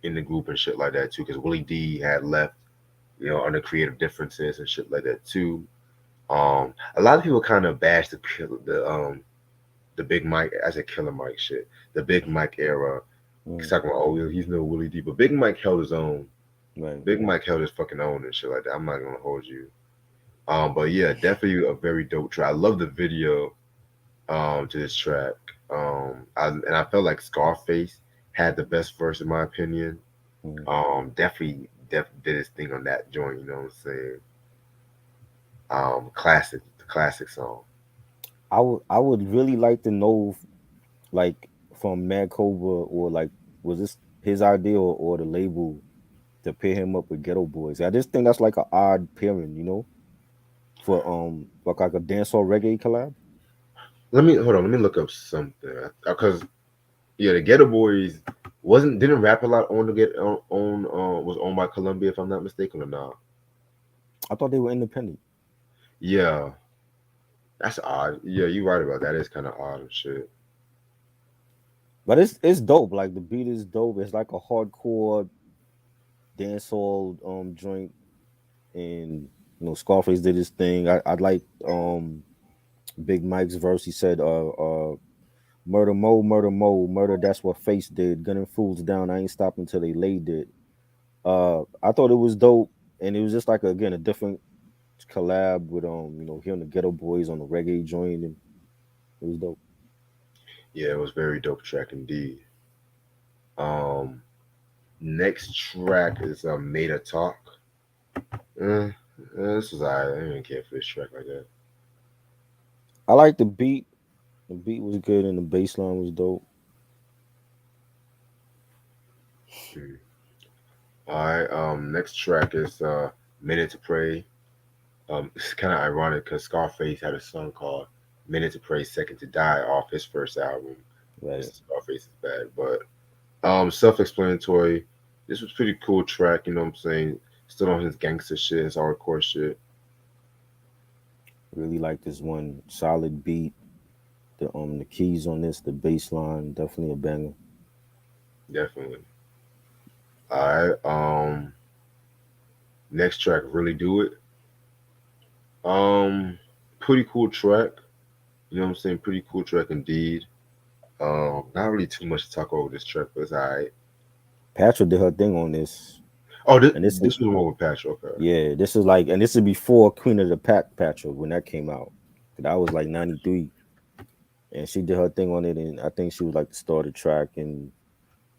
in the group and shit like that too, because Willie D had left, under creative differences and shit like that too. A lot of people kind of bash the Big Mike. I said Killer Mike shit, the Big Mike era. Mm, Talking about, oh, he's no Willie D, but Big Mike held his own. right. Big Mike held his fucking own and shit like that. I'm not gonna hold you. But yeah, definitely a very dope track. I love the video to this track. And I felt like Scarface had the best verse in my opinion. Mm. Definitely did his thing on that joint. You know what I'm saying? Classic, the classic song. I would really like to know like from Mad Cobra, or like was this his idea, or the label to pair him up with Ghetto Boys. I just think that's like an odd pairing, for like a dancehall reggae collab. Let me hold on. Let me look up something because yeah, the Ghetto Boys wasn't didn't rap a lot on the get on was owned by Columbia if I'm not mistaken or not. I thought they were independent. Yeah, that's odd. Yeah, you're right about that. It's kind of odd and shit. But it's dope. Like the beat is dope. It's like a hardcore dancehall joint, and Scarface did his thing. I like Big Mike's verse. He said murder mo, murder, that's what face did. Gunning fools down, I ain't stopping till they laid it. I thought it was dope, and it was just like again a different collab with hearing the Ghetto Boys on the reggae joint, and it was dope. Yeah, it was very dope track indeed. Um, Next track is Made a Talk. Eh, this was alright. I didn't care for this track like that. I like the beat. The beat was good and the bass line was dope. Hmm. Alright. Next track is Minute to Pray. It's kind of ironic because Scarface had a song called "Minute to Pray, Second to Die" off his first album. Right. This Scarface is bad, but self-explanatory. This was pretty cool track. You know what I'm saying? Still on his gangster shit, his hardcore shit. Really like this one. Solid beat. The keys on this, the bass line, definitely a banger. Definitely. All right. Next track, "Really Do It." Um, Pretty cool track. You know what I'm saying? Pretty cool track indeed. Not really too much to talk over this track, but it's alright. Patra did her thing on this. Oh, this, And this is this was one with Patrick. Okay. yeah, this is like and this is before Queen of the Pack Patra when that came out. That was like 93. And she did her thing on it and I think she was like the star of the track and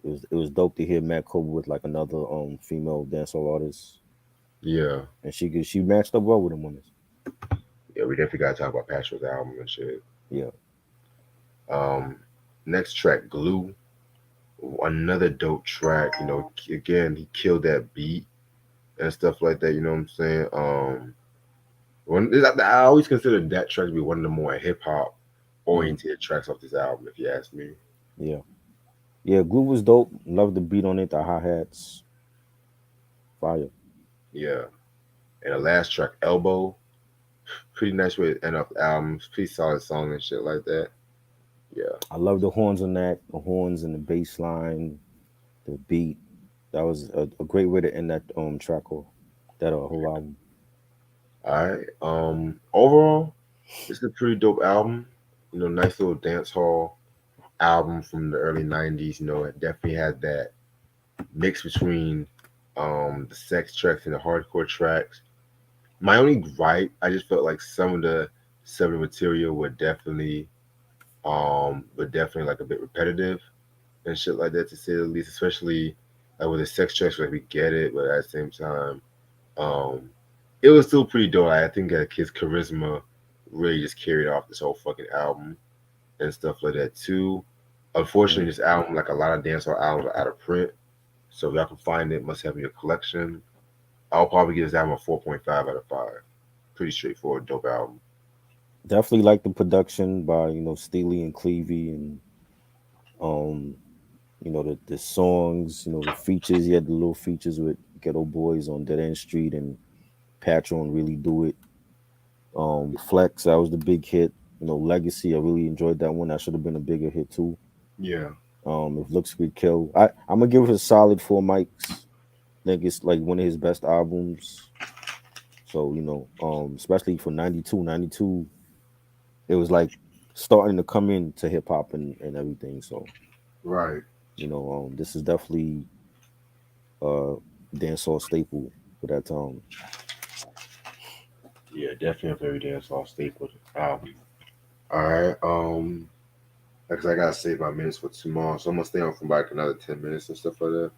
it was dope to hear Matt Cobra with like another female dancehall artist. Yeah. And she matched up well with him on this. Yeah, we definitely gotta talk about Patrick's album and shit. Yeah. Um, Next track, "Glue." Another dope track. You know, again, he killed that beat and stuff like that. You know what I'm saying? I always consider that track to be one of the more hip hop Hmm. oriented tracks off this album, if you ask me. Yeah. Yeah, Glue was dope. Love the beat on it, the hi-hats. Fire. Yeah. And the last track, "Elbow," pretty nice way to end off the album. Pretty solid song and shit like that. Yeah. I love the horns on that, the horns and the bass line, the beat. That was a great way to end that track or that whole album. All right. Overall, it's a pretty dope album. You know, nice little dance hall album from the early '90s. You know, it definitely had that mix between the sex tracks and the hardcore tracks. My only gripe, I just felt like some of the material were definitely like a bit repetitive and shit like that to say the least, especially like with the sex tracks, like we get it, but at the same time, um it was still pretty dope. I think that kid's charisma really just carried off this whole fucking album and stuff like that too. Unfortunately, Mm. this album, like a lot of dancehall albums, are out of print. So if y'all can find it, must have in your collection. I'll probably give this album a 4.5 out of 5. Pretty straightforward, dope album. Definitely like the production by Steely and Clevie and um the songs, the features. He had the little features with Ghetto Boys on Dead End Street and Patron Really Do It. Flex, that was the big hit. Legacy, I really enjoyed that one. That should have been a bigger hit too. Yeah. If Looks Could Kill, I'm gonna give it a solid 4 mics. I think it's like one of his best albums. So, especially for 92, 92, it was like starting to come into hip hop and everything. So, Right. this is definitely a dancehall staple for that time. Yeah, definitely a very dancehall staple album. All right. Because I gotta save my minutes for tomorrow, so I'm gonna stay on for like another 10 minutes and stuff like that.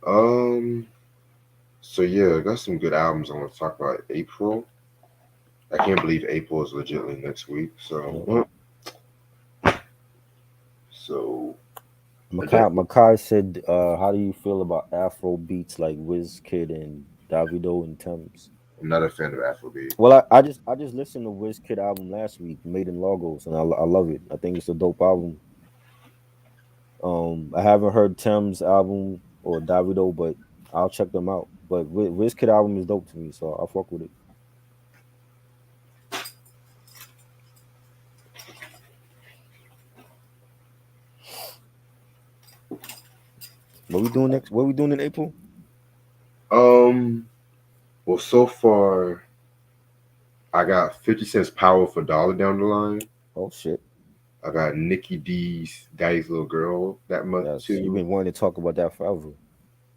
Um. So yeah, I got some good albums I want to talk about. April. I can't believe April is legitimately next week. Yep. So I Makai said, "How do you feel about Afro beats like Kid and Davido and Thames?" I'm not a fan of Afrobeat. Well, I just listened to Kid album last week, Made in Lagos, and I love it. I think it's a dope album. I haven't heard Thames album or Davido, but I'll check them out. But Kid album is dope to me, so I'll fuck with it. What we doing next? What we doing in April? Um. Well, so far I got 50 Cent's "Power for Dollar" down the line. Oh shit! I got Nikki D's "Daddy's Little Girl" that month Yes, you've too, been wanting to talk about that forever.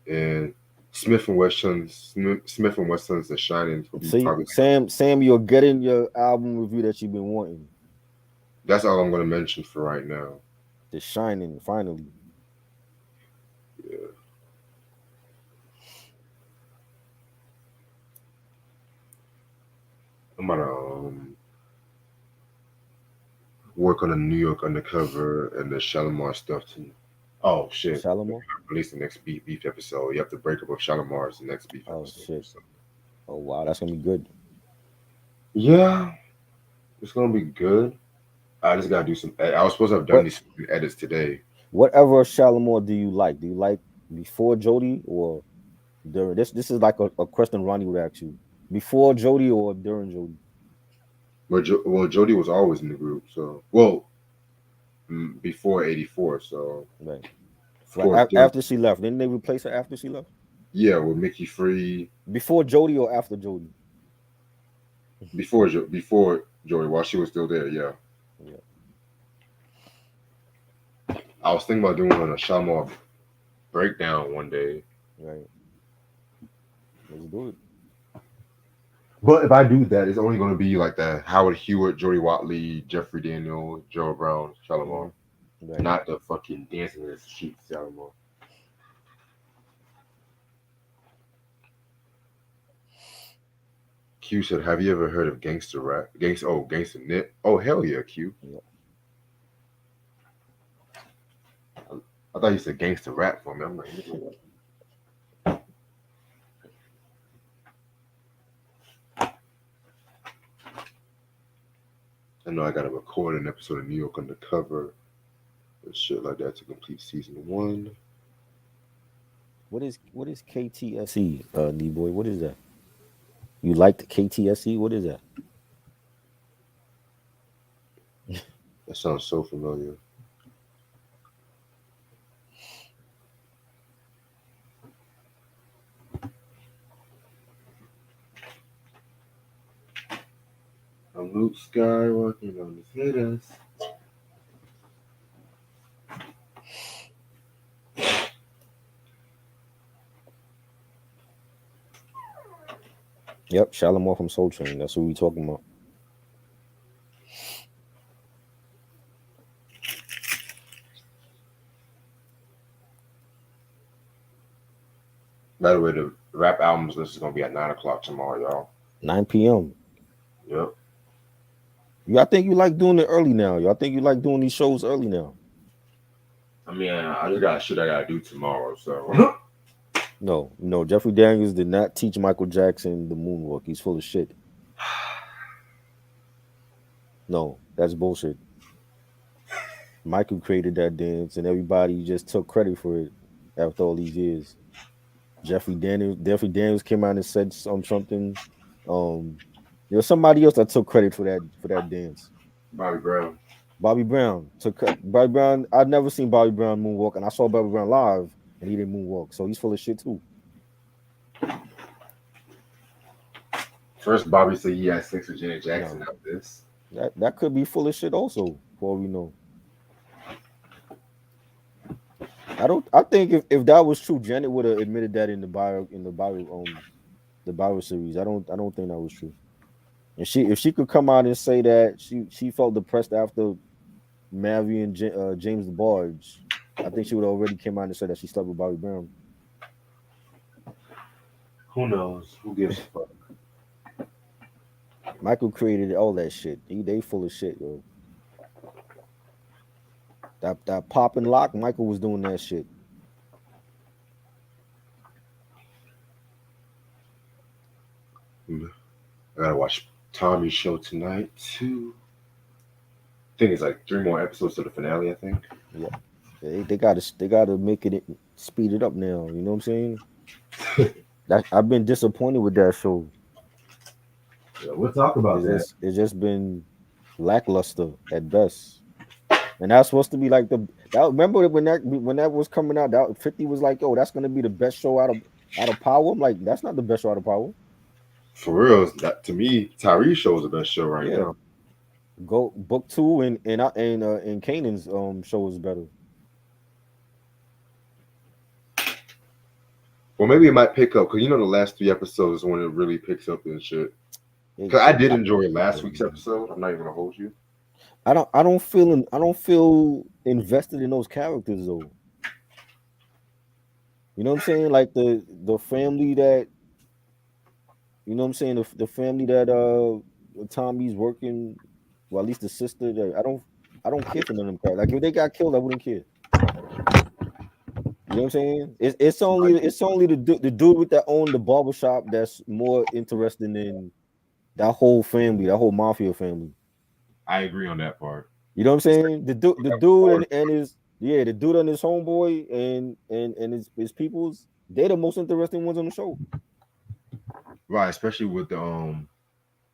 and Smith and Wesson's "The Shining" will be See, probably. Sam, you're getting your album review that you've been wanting. That's all I'm gonna mention for right now. The Shining, finally. Yeah. I'm gonna work on a New York Undercover and the Shalimar stuff too. Oh shit! Shalimar? Release the next beef episode. You have to break up with Shalimar's the next beef Oh episode. shit. So. Oh wow, that's gonna be good. Yeah, it's gonna be good. I just gotta do some. I was supposed to have done What these edits today. whatever Shalimar do you like? Do you like before Jody or during? This is like a question Ronnie would ask you. Before Jody or during Jody? But well, Jody was always in the group, so well before '84. So Right. of Like course, during, after she left. Didn't they replace her after she left? yeah, with Mickey Free Before Jody or after Jody? before Jody while she was still there. Yeah, Yeah, I was thinking about doing a Shalimar breakdown one day. right. Let's do it. But if I do that, it's only going to be like the Howard Hewitt, Jody Watley, Jeffrey Daniels, Joe Brown, Shalimar, Right. not the fucking dancing in the street Shalimar. Q said, "Have you ever heard of gangster rap? Gangster Nip? Oh hell yeah, Q. Yeah. I thought you said gangster rap for me. I'm like, I know I got to record an episode of New York Undercover and shit like that to complete season one. What is KTSE, D boy? What is that? You like the KTSE? What is that? That sounds so familiar. I'm Luke Skywalker on his haters. Yep, Shalimar from Soul Train. That's what we talking about. By the way, the rap albums list is gonna be at 9 o'clock tomorrow, y'all. 9 p.m. Yep. I think you like doing it early now. Y'all think you like doing these shows early now? I mean, I just got shit I gotta do tomorrow, so. No, no. Jeffrey Daniels did not teach Michael Jackson the moonwalk. He's full of shit. No, that's bullshit. Michael created that dance, and everybody just took credit for it after all these years. Jeffrey Daniels came out and said something. Um, there was somebody else that took credit for that dance. Bobby Brown. Bobby Brown took Bobby Brown. I'd never seen Bobby Brown moonwalk, and I saw Bobby Brown live, and he didn't moonwalk. So he's full of shit too. First, Bobby said he had sex with Janet Jackson. No, Now this. that could be full of shit also. For all we know, I don't. I think if that was true, Janet would have admitted that in the bio series. I don't think that was true. And if she could come out and say that she felt depressed after marrying James DeBarge, I think she would already came out and said that she slept with Bobby Brown. Who knows? Who gives a fuck? Michael created all that shit. They full of shit, yo. That pop and lock, Michael was doing that shit. I gotta watch Tommy's show tonight too. I think it's like 3 more episodes to the finale. I think. Yeah, they gotta make it speed it up now. You know what I'm saying? I've been disappointed with that show. Yeah, we'll talk about that. It's just been lackluster at best. And that's supposed to be like remember when that was coming out, that 50 was like, oh, that's gonna be the best show out of Power. I'm like, that's not the best show out of Power. For real, that to me, Tyree's show is the best show right Yeah. now. Go book 2 and Kanan's show is better. Well, maybe it might pick up because you know the last 3 episodes is when it really picks up and shit. Because I did enjoy last week's episode. I'm not even gonna hold you. I don't feel invested in those characters though. You know what I'm saying? Like the family that you know what I'm saying, the family that Tommy's working, well at least the sister that I don't care for none of them characters. Like if they got killed, I wouldn't care. You know what I'm saying? It's only the dude with that own the barbershop that's more interesting than that whole family, that whole mafia family. I agree on that part. You know what I'm Especially saying? The that dude reporter. and his yeah, the dude and his homeboy and his peoples, they're the most interesting ones on the show. Right, especially with the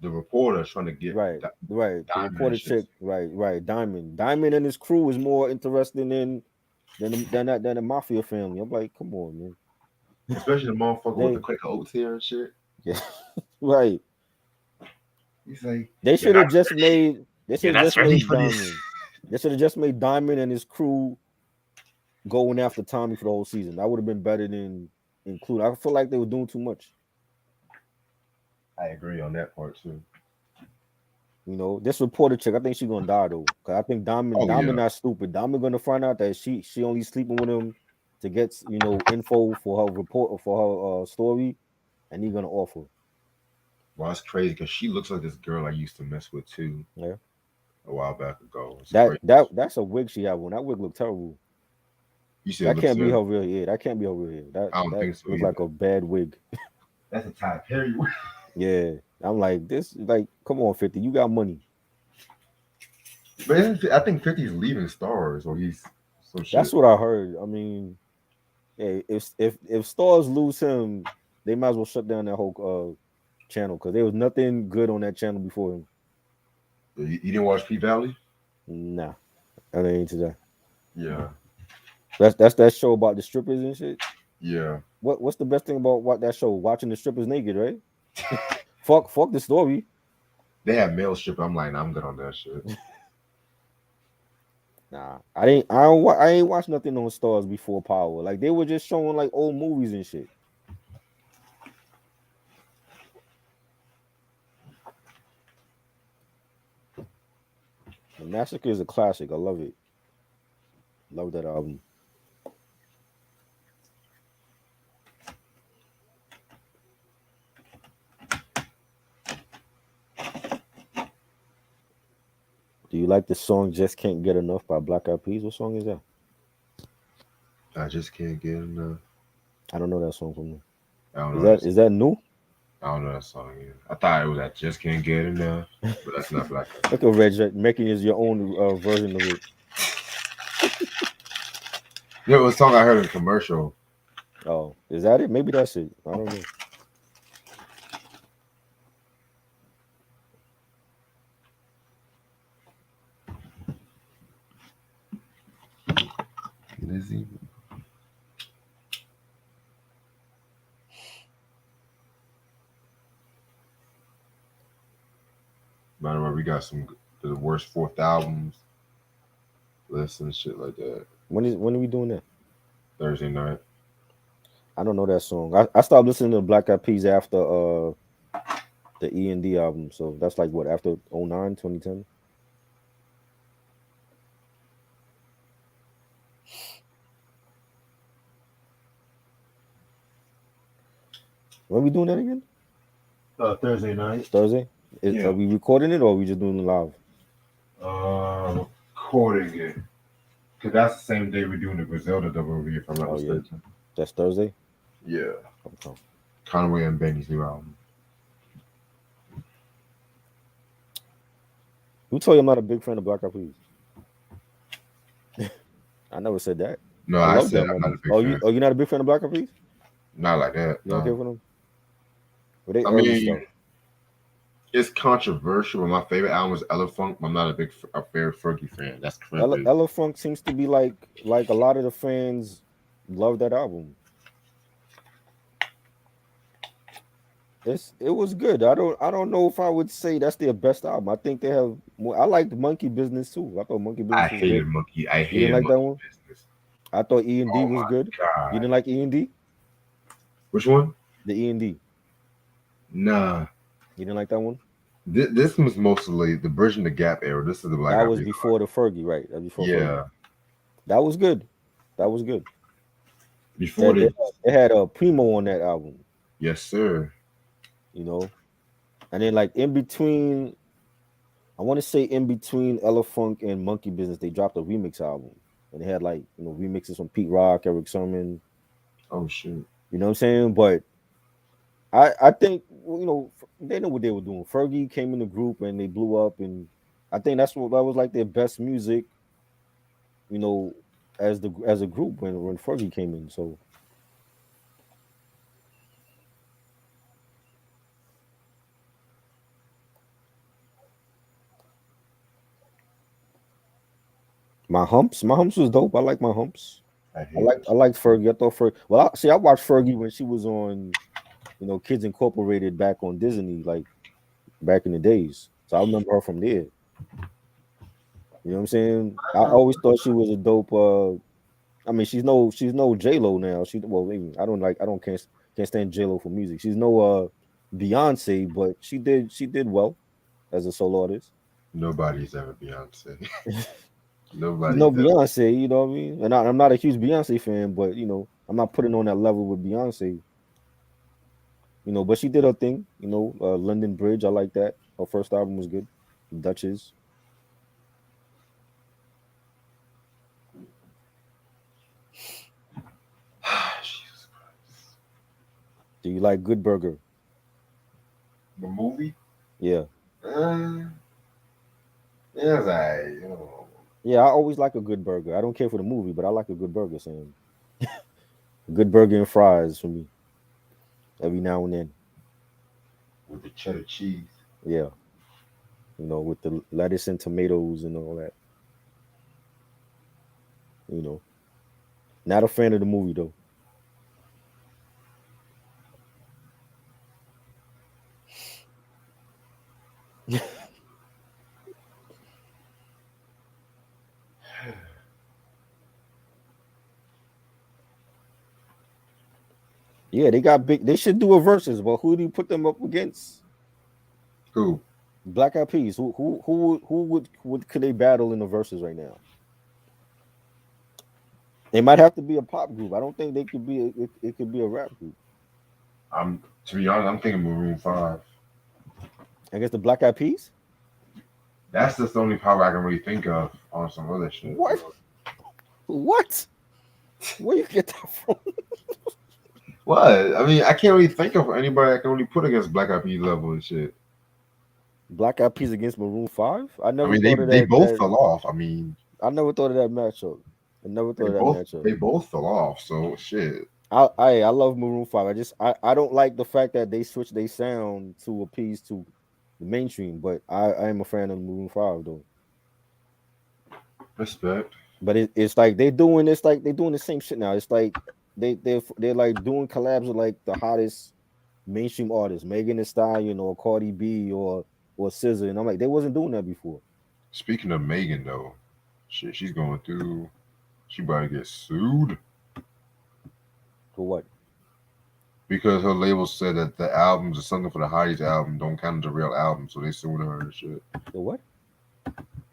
reporter trying to get Right, right. The diamond and reporter shit. chick, right, right. Diamond and his crew is more interesting than the mafia family. I'm like, come on, man. Especially the motherfucker with the They Quaker oats here and shit. yeah, right. He's like, They you're should not have just ready. made. They You're should have not just ready made for this. Diamond. They should have just made Diamond and his crew going after Tommy for the whole season. That would have been better than include. I feel like they were doing too much. I agree on that part too. You know, this reporter chick, I think she's gonna die though. Cause I think Oh Diamond yeah. not stupid. Diamond gonna find out that she only sleeping with him to get info for her report or for her story, and he gonna offer. Well, that's crazy because she looks like this girl I used to mess with too Yeah, a while back ago. It's that crazy. that that's a wig she had on. That wig looked terrible. You said it That looks can't be good. her real hair. That can't be her real hair. That I don't that think so looks like either. a bad wig. That's a Tyler Perry. Yeah, I'm like this. Like, come on, 50, you got money. But I think 50's leaving Stars or he's some That's shit. what I heard. I mean, yeah, if stars lose him, they might as well shut down that whole channel because there was nothing good on that channel before him. You didn't watch P Valley? Nah, I ain't into that. Yeah, That's that show about the strippers and shit. yeah. What's the best thing about what that show? Watching the strippers naked, right? Fuck the story. They have male strip. I'm like, nah, I'm good on that shit. Nah, I ain't watched nothing on Stars before Power. Like they were just showing like old movies and shit. The Massacre is a classic. I love it. Love that album. Do you like the song "Just Can't Get Enough" by Black Eyed Peas? What song is that? I just can't get enough. I don't know that song from them. I don't Is know that that. is that new? I don't know that song either. I thought it was I just can't get enough, but that's not Black Eyed Look at Peas. Red making is your own version of it. There was a song I heard in a commercial. Oh, is that it? Maybe that's it. I don't know. Lizzie. By the way, we got some the worst fourth albums list and shit like that. When are we doing that? Thursday night. I don't know that song. I stopped listening to Black Eyed Peas after the E&D album. So that's like what after 09, 2010. When are we doing that again? Thursday night. Thursday? Are Yeah. we recording it or are we just doing it live? Recording it. Cause that's the same day we're doing the Griselda double review, if I'm not Oh yeah, mistaken. that's Thursday. Yeah. Okay. Conway and Benny's new album. Who told you I'm not a big fan of Black Eyed Peas? I never said that. No, I I love said them. I'm not a big Oh, fan. you're not a big fan of Black Eyed Peas? Not like that. You don't care for them? But they I early mean, stuff. it's controversial. But my favorite album is Elephant. I'm not a fair Fergie fan. That's crazy. Ella Funk seems to be like a lot of the fans love that album. It was good. I don't know if I would say that's their best album. I think they have more. I liked Monkey Business too. I thought Monkey I Business was hated good. Monkey. I You didn't hated like that Monkey one? Business. I thought E&D Oh was my good. You god. didn't like E&D? Which one? The E&D. Nah. You didn't like that one? This was mostly the Bridging the Gap era. This is the Black That Eyed was Peas. before the Fergie, right? That was before Fergie. Yeah, That was good. That was good. before That they. they had a Primo on that album, Yes, sir. you know. And then like in between, I want to say in between Ella Funk and Monkey Business, they dropped a remix album, and they had like remixes from Pete Rock, Eric Sermon. Oh shoot. You know what I'm saying? But I think they know what they were doing. Fergie came in the group and they blew up, and I think that was like their best music, you know, as a group when Fergie came in. So my humps was dope. I like my humps. I hate I liked Fergie. I thought Fergie. Well, I watched Fergie when she was on, Kids Incorporated back on Disney, like back in the days. So I remember her from there. You know what I'm saying? I always thought she was a dope. I mean, she's no J Lo now. I don't like, I don't can't stand J Lo for music. She's no Beyonce, but she did well as a solo artist. nobody's ever Beyonce. She's no Nobody's ever. Beyonce, you know what I mean? And I'm not a huge Beyonce fan, but I'm not putting on that level with Beyonce. But she did her thing. London Bridge, I like that. Her first album was good. Duchess. Jesus Christ. Do you like Good Burger? The movie. Yeah. Uh, yeah, it's alright. Yeah, I always like a good burger. I don't care for the movie, but I like a good burger, Sam. A good burger and fries for me every now and then. With the cheddar cheese. Yeah. With the lettuce and tomatoes and all that. You know. Not a fan of the movie though. Yeah, they got big. They should do a versus, but who do you put them up against? Who? Black Eyed Peas. Who could they battle in the verses right now? They might have to be a pop group. I don't think they could be. It could be a rap group. I'm to be honest. I'm thinking Maroon Five. I guess the Black Eyed Peas. That's just the only power I can really think of on some other shit. What? What? Where you get that from? What? I mean, I can't really think of anybody I can really put against Black Eyed Peas level and shit. Black Eyed Peas against Maroon Five. I I never mean, they thought of they that. both fell off. I mean, I never thought of that matchup. I never thought of that matchup. they both fell off. So shit. I love Maroon Five. I don't like the fact that they switched their sound to appease to the mainstream, but I am a fan of Maroon Five though. Respect. But it's like they're doing the same shit now. It's like they're like doing collabs with like the hottest mainstream artists, Megan Thee Stallion or Cardi B or SZA, and I'm like they wasn't doing that before. Speaking of Megan though, shit, she's going through. She about to get sued For what? because her label said that the albums or something for the Heidi's album don't count as a real album, so they suing her and shit For what?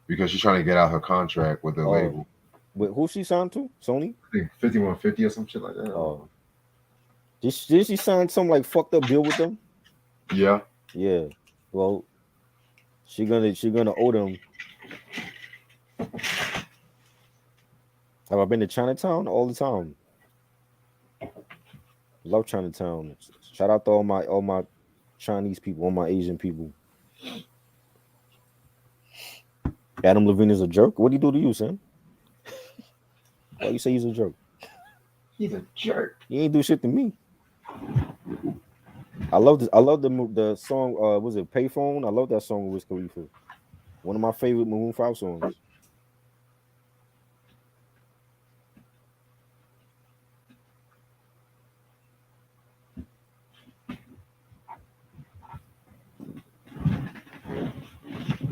because she's trying to get out her contract with the Oh, label. but who she signed to? Sony? I think 5150 or some shit like that. I don't Oh, know. did she sign some like fucked up deal with them? Yeah, Yeah. Well, she gonna owe them. Have I been to Chinatown all the time? Love Chinatown. Shout out to all my Chinese people, all my Asian people. Adam Levine is a jerk. What do he do to you, Sam? Why you say he's a jerk? he's a jerk. He ain't do shit to me. I love this. I love the song. Was it Payphone? I love that song with Wiz Khalifa. One of my favorite Maroon 5 songs.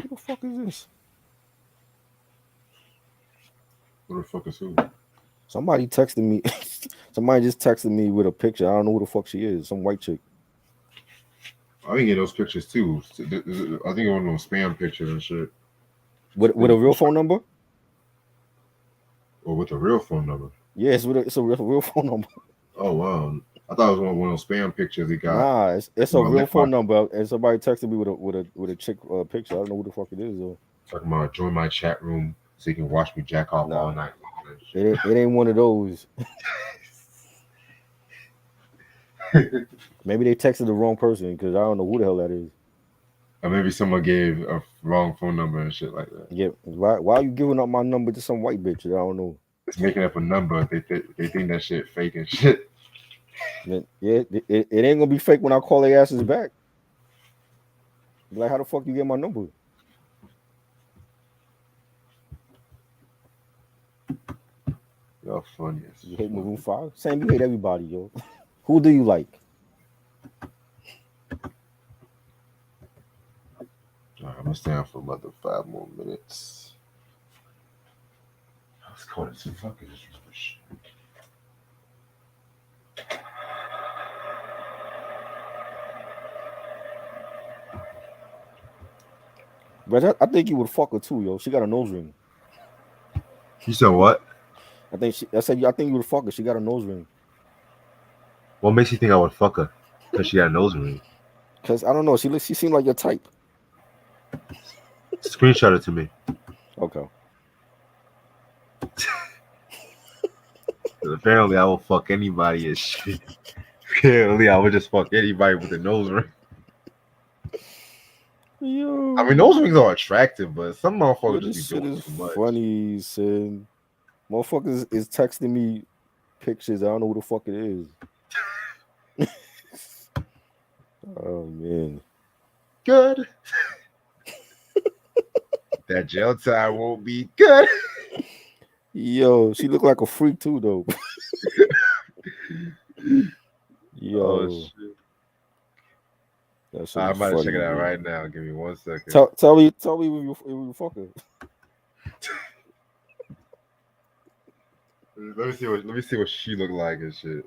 Who the fuck is this? Who the fuck is who? Somebody texted me. Somebody just texted me with a picture. I don't know who the fuck she is. Some white chick. I didn't get those pictures too. I think it was those spam pictures and shit. With a real phone number? Or with a real phone number. Yeah, it's a real phone number. Oh wow. I thought it was one of those spam pictures he got. Nah, it's Talking a about real lick my phone number, and somebody texted me with a chick picture. I don't know who the fuck it is though. talking about join my chat room so you can watch me jack off all Nah, night long and it ain't one of those. shit. Maybe they texted the wrong person because I don't know who the hell that is. Or maybe someone gave a wrong phone number and shit like that. Yeah, why are you giving up my number to some white bitch that I don't know? It's making up a number. They think that shit fake and shit. Yeah, it ain't gonna be fake when I call their asses back. Be like, how the fuck you get my number? Y'all funny as You hate fuck. Maroon 5? Sam, you hate everybody, yo. Who do you like? Alright, I'm gonna stand for another 5 more minutes. Let's call this fucking shit. But I think you would fuck her too, yo. She got a nose ring. You said what? I think you would fuck her. She got a nose ring. What makes you think I would fuck her? Because she got a nose ring. Cause I don't know. She seemed like your type. Screenshot it to me. Okay. Apparently, I will fuck anybody and shit. Apparently, I would just fuck anybody with a nose ring. Yo, I mean, nose rings are attractive, but some yo, motherfuckers just this be shit doing is too much. funny, son. Motherfuckers is texting me pictures. I don't know who the fuck it is. Oh man. Good. That jail time won't be good. Yo, she looked like a freak too, though. Oh Yo, shit! that shit I'm is about to check funny, it out man. right now. Give me 1 second. Tell me if you fuck her. Let me see what she look like and shit.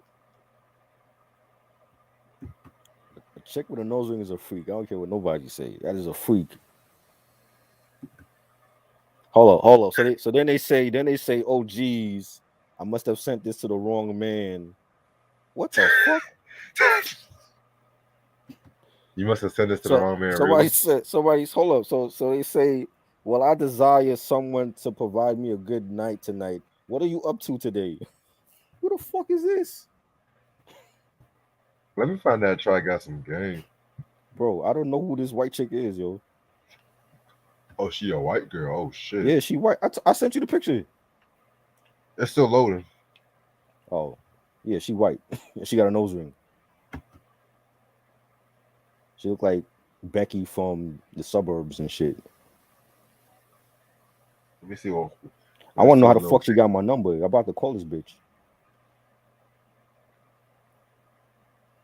A chick with a nose ring is a freak. I don't care what nobody say. That is a freak. Hold on. So then they say, oh geez, I must have sent this to the wrong man. What the fuck? You must have sent this to the So wrong man, really. somebody's hold up. So they say, well, I desire someone to provide me a good night tonight. What are you up to today? Who the fuck is this? Let me find that. Try got some game. Bro, I don't know who this white chick is, yo. Oh, she a white girl. Oh shit! Yeah, she white. I sent you the picture. It's still loading. Oh, yeah, she white. She got a nose ring. She look like Becky from the suburbs and shit. Let me see what. I Let's want to see know how what the no. fuck she got my number. I'm about to call this bitch.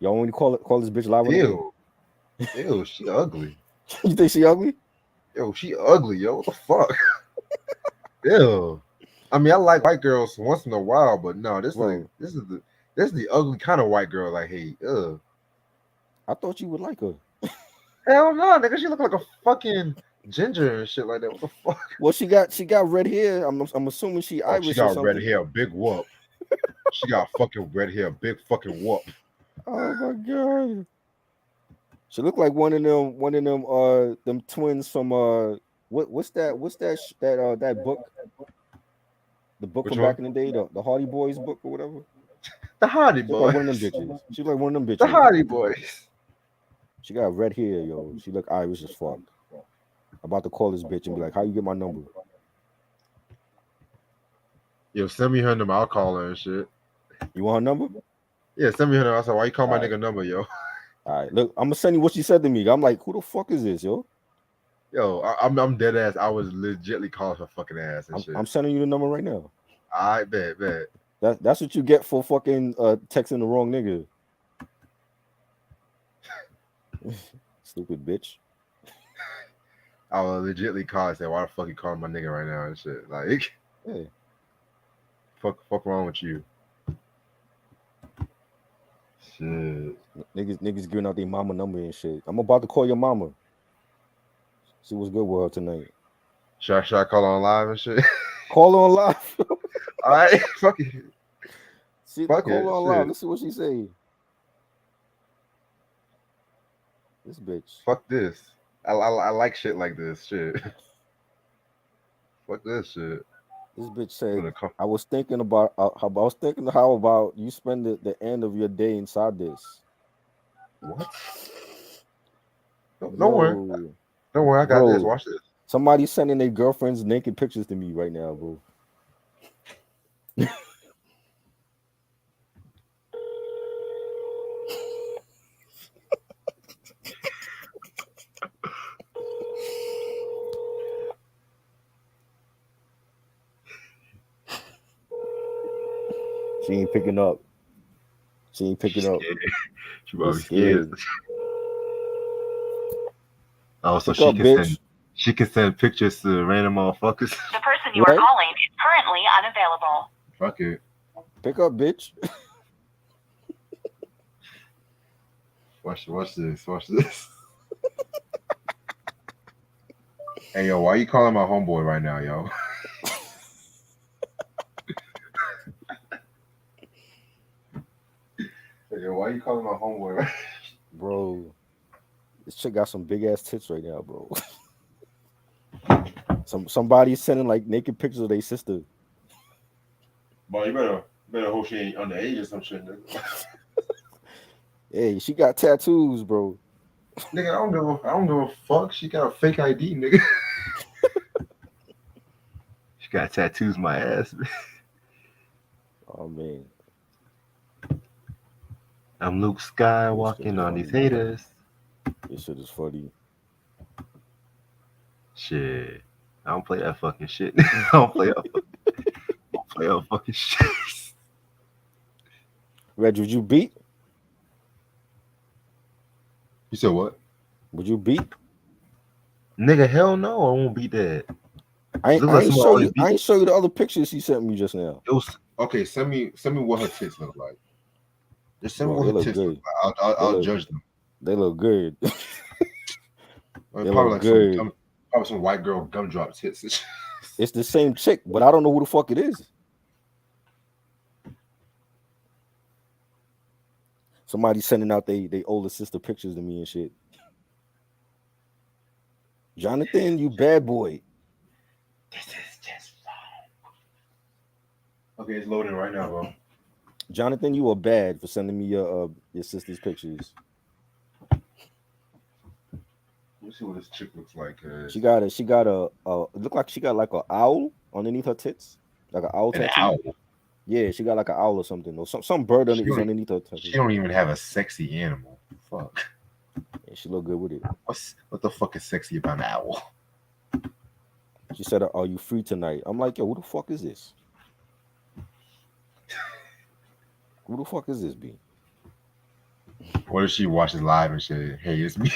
Y'all want me to call this bitch live on the air? Ew, ew, she ugly. You think she ugly? Yo, she ugly. Yo, what the fuck? Ew. I mean, I like white girls once in a while, but no, Bro, this is the ugly kind of white girl I hate. Ugh. I thought you would like her. Hell no, nigga. She look like a fucking ginger and shit like that. What the fuck? Well, she got red hair. I'm assuming she Oh, she Irish or got red something. hair, big whoop. She got fucking red hair, big fucking whoop. Oh my god. She looked like them twins from that book? The book Which from one? back in the day, the Hardy Boys book or whatever. The Hardy She looked like one of them Boys. bitches. She looked like one of them The bitches. Hardy Boys. She got red hair, yo. She look Irish as fuck. About to call this bitch and be like, "How you get my number?" Yo, send me her number. I'll call her and shit. You want her number? Yeah, send me her number. I said, why you call my All right, nigga number, yo? all right. Look, I'm gonna send you what she said to me. I'm like, who the fuck is this, yo? Yo, I'm dead ass. I was legitly calling her fucking ass and shit. I'm sending you the number right now. I bet. That's what you get for fucking texting the wrong nigga. Stupid bitch. I was legitly call and say, why the fuck you calling my nigga right now and shit? Like, Yeah. fuck wrong with you? Shit. Niggas giving out their mama number and shit. I'm about to call your mama. See what's good with her tonight. Should I call on live and shit? Call her on live. All right, fuck it, See, fuck call it, her on live. shit. Let's see what she say. This bitch. Fuck this. I like shit like this. Shit. Fuck this shit. This bitch said, Gonna come. I was thinking about how about you spend the end of your day inside this. What? Don't worry. Yo, Don't worry. I got this. bro. Watch this. Somebody sending their girlfriend's naked pictures to me right now, bro. She ain't picking up. She ain't picking up. She She's probably scared. scared. Oh, so Pick up, bitch. she can send pictures to random motherfuckers. The person you are calling is currently unavailable. Fuck it. Pick up, bitch. Watch this. Watch this. Hey yo, why you calling my homeboy right now, yo? Hey, yo, why you calling my homeboy right now? Bro, this chick got some big ass tits right now, bro. Somebody sending like naked pictures of their sister. Boy, you better hope she ain't underage or some shit, nigga. Hey, she got tattoos, bro. Nigga, I don't give a fuck. She got a fake ID, nigga. She got tattoos my ass. Oh man. I'm Luke Skywalking on these haters. This shit is funny. Shit. I don't play that fucking shit. I don't play that fucking shit. Reg, would you beat? You said what? Would you beat? Nigga, hell no, I won't beat that. I ain't show you the other pictures he sent me just now. Okay, send me what her tits look like. Just send me Bro, what her tits look like. I'll judge them. They look good. Probably like good. Probably some white girl gumdrop tits. It's the same chick, but I don't know who the fuck it is. Somebody sending out they older sister pictures to me and shit. Jonathan, you bad boy. This is just fun. Okay, it's loading right now, bro. Jonathan, you are bad for sending me your sister's pictures. Let's see what this chick looks like. She got a look like she got like an owl underneath her tits, like an owl tattoo. Owl. Yeah, she got like an owl or something, or some bird underneath her tattoo. She don't even have a sexy animal. Fuck. Yeah, she look good with it. What the fuck is sexy about an owl? She said, "Are you free tonight?" I'm like, "Yo, who the fuck is this? Who the fuck is this, B?" What if she watches live and say, "Hey, it's me"?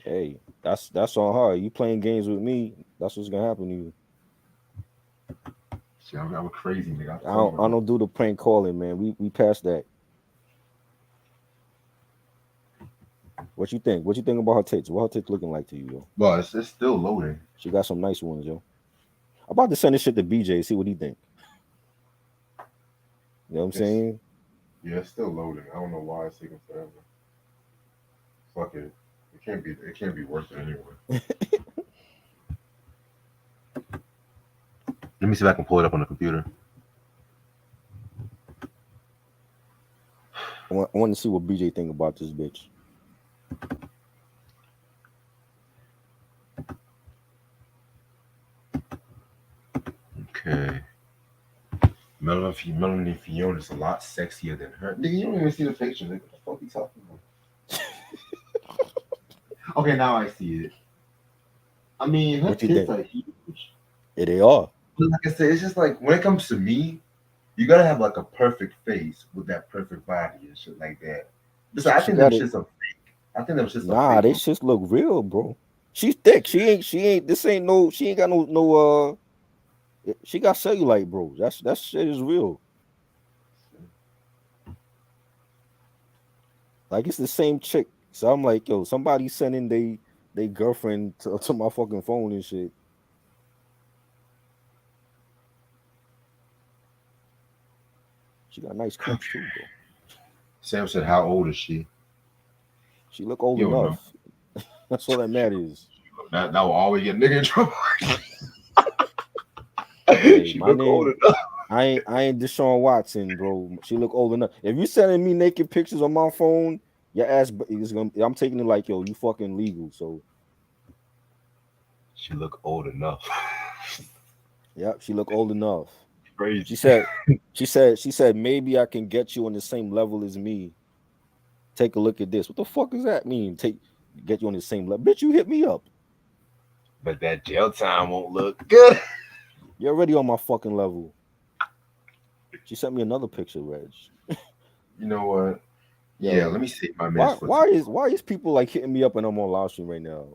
Hey, that's on her. You playing games with me? That's what's gonna happen to you. Shit, I'm a crazy nigga. I don't do the prank calling, man. We passed that. What you think? What you think about her tits? What her tits looking like to you, yo? Well, it's still loading. She got some nice ones, yo. I'm about to send this shit to BJ, see what he think. You know what I'm saying? Yeah, it's still loading. I don't know why it's taking forever. Fuck it. It can't be worth it anyway. Let me see if I can pull it up on the computer. I want to see what BJ think about this bitch. Okay. Melanie Fiona is a lot sexier than her. Nigga, you don't even see the picture. Nigga, what the fuck are you talking about? Okay, now I see it. I mean, her tits are huge. Yeah, they are. But like I said, it's just like when it comes to me, you gotta have like a perfect face with that perfect body and shit like that. So I think them shits are fake. I think them shits are fake. They shits look real, bro. She's thick. She ain't she ain't got no she got cellulite, bro. That shit is real. Like it's the same chick. So I'm like, yo, somebody sending they girlfriend to my fucking phone and shit. She got nice crepes too, though. Sam said, "How old is she?" She look old You don't know. enough. That's all that matters. That will always get nigga in trouble. Hey, She my look old name. enough. I ain't Deshaun Watson, bro. She look old enough. If you sending me naked pictures on my phone, your ass is gonna. I'm taking it like, yo, you fucking legal. So She look old enough. yeah, she look old enough. She Crazy. said, she said maybe I can get you on the same level as me. Take a look at this. What the fuck does that mean? Get you on the same level. Bitch, you hit me up. But that jail time won't look good. You're already on my fucking level. She sent me another picture, Reg. You know what? Yeah, Yo, let me save my minutes why for why is tomorrow. why is people like hitting me up and I'm on live stream right now?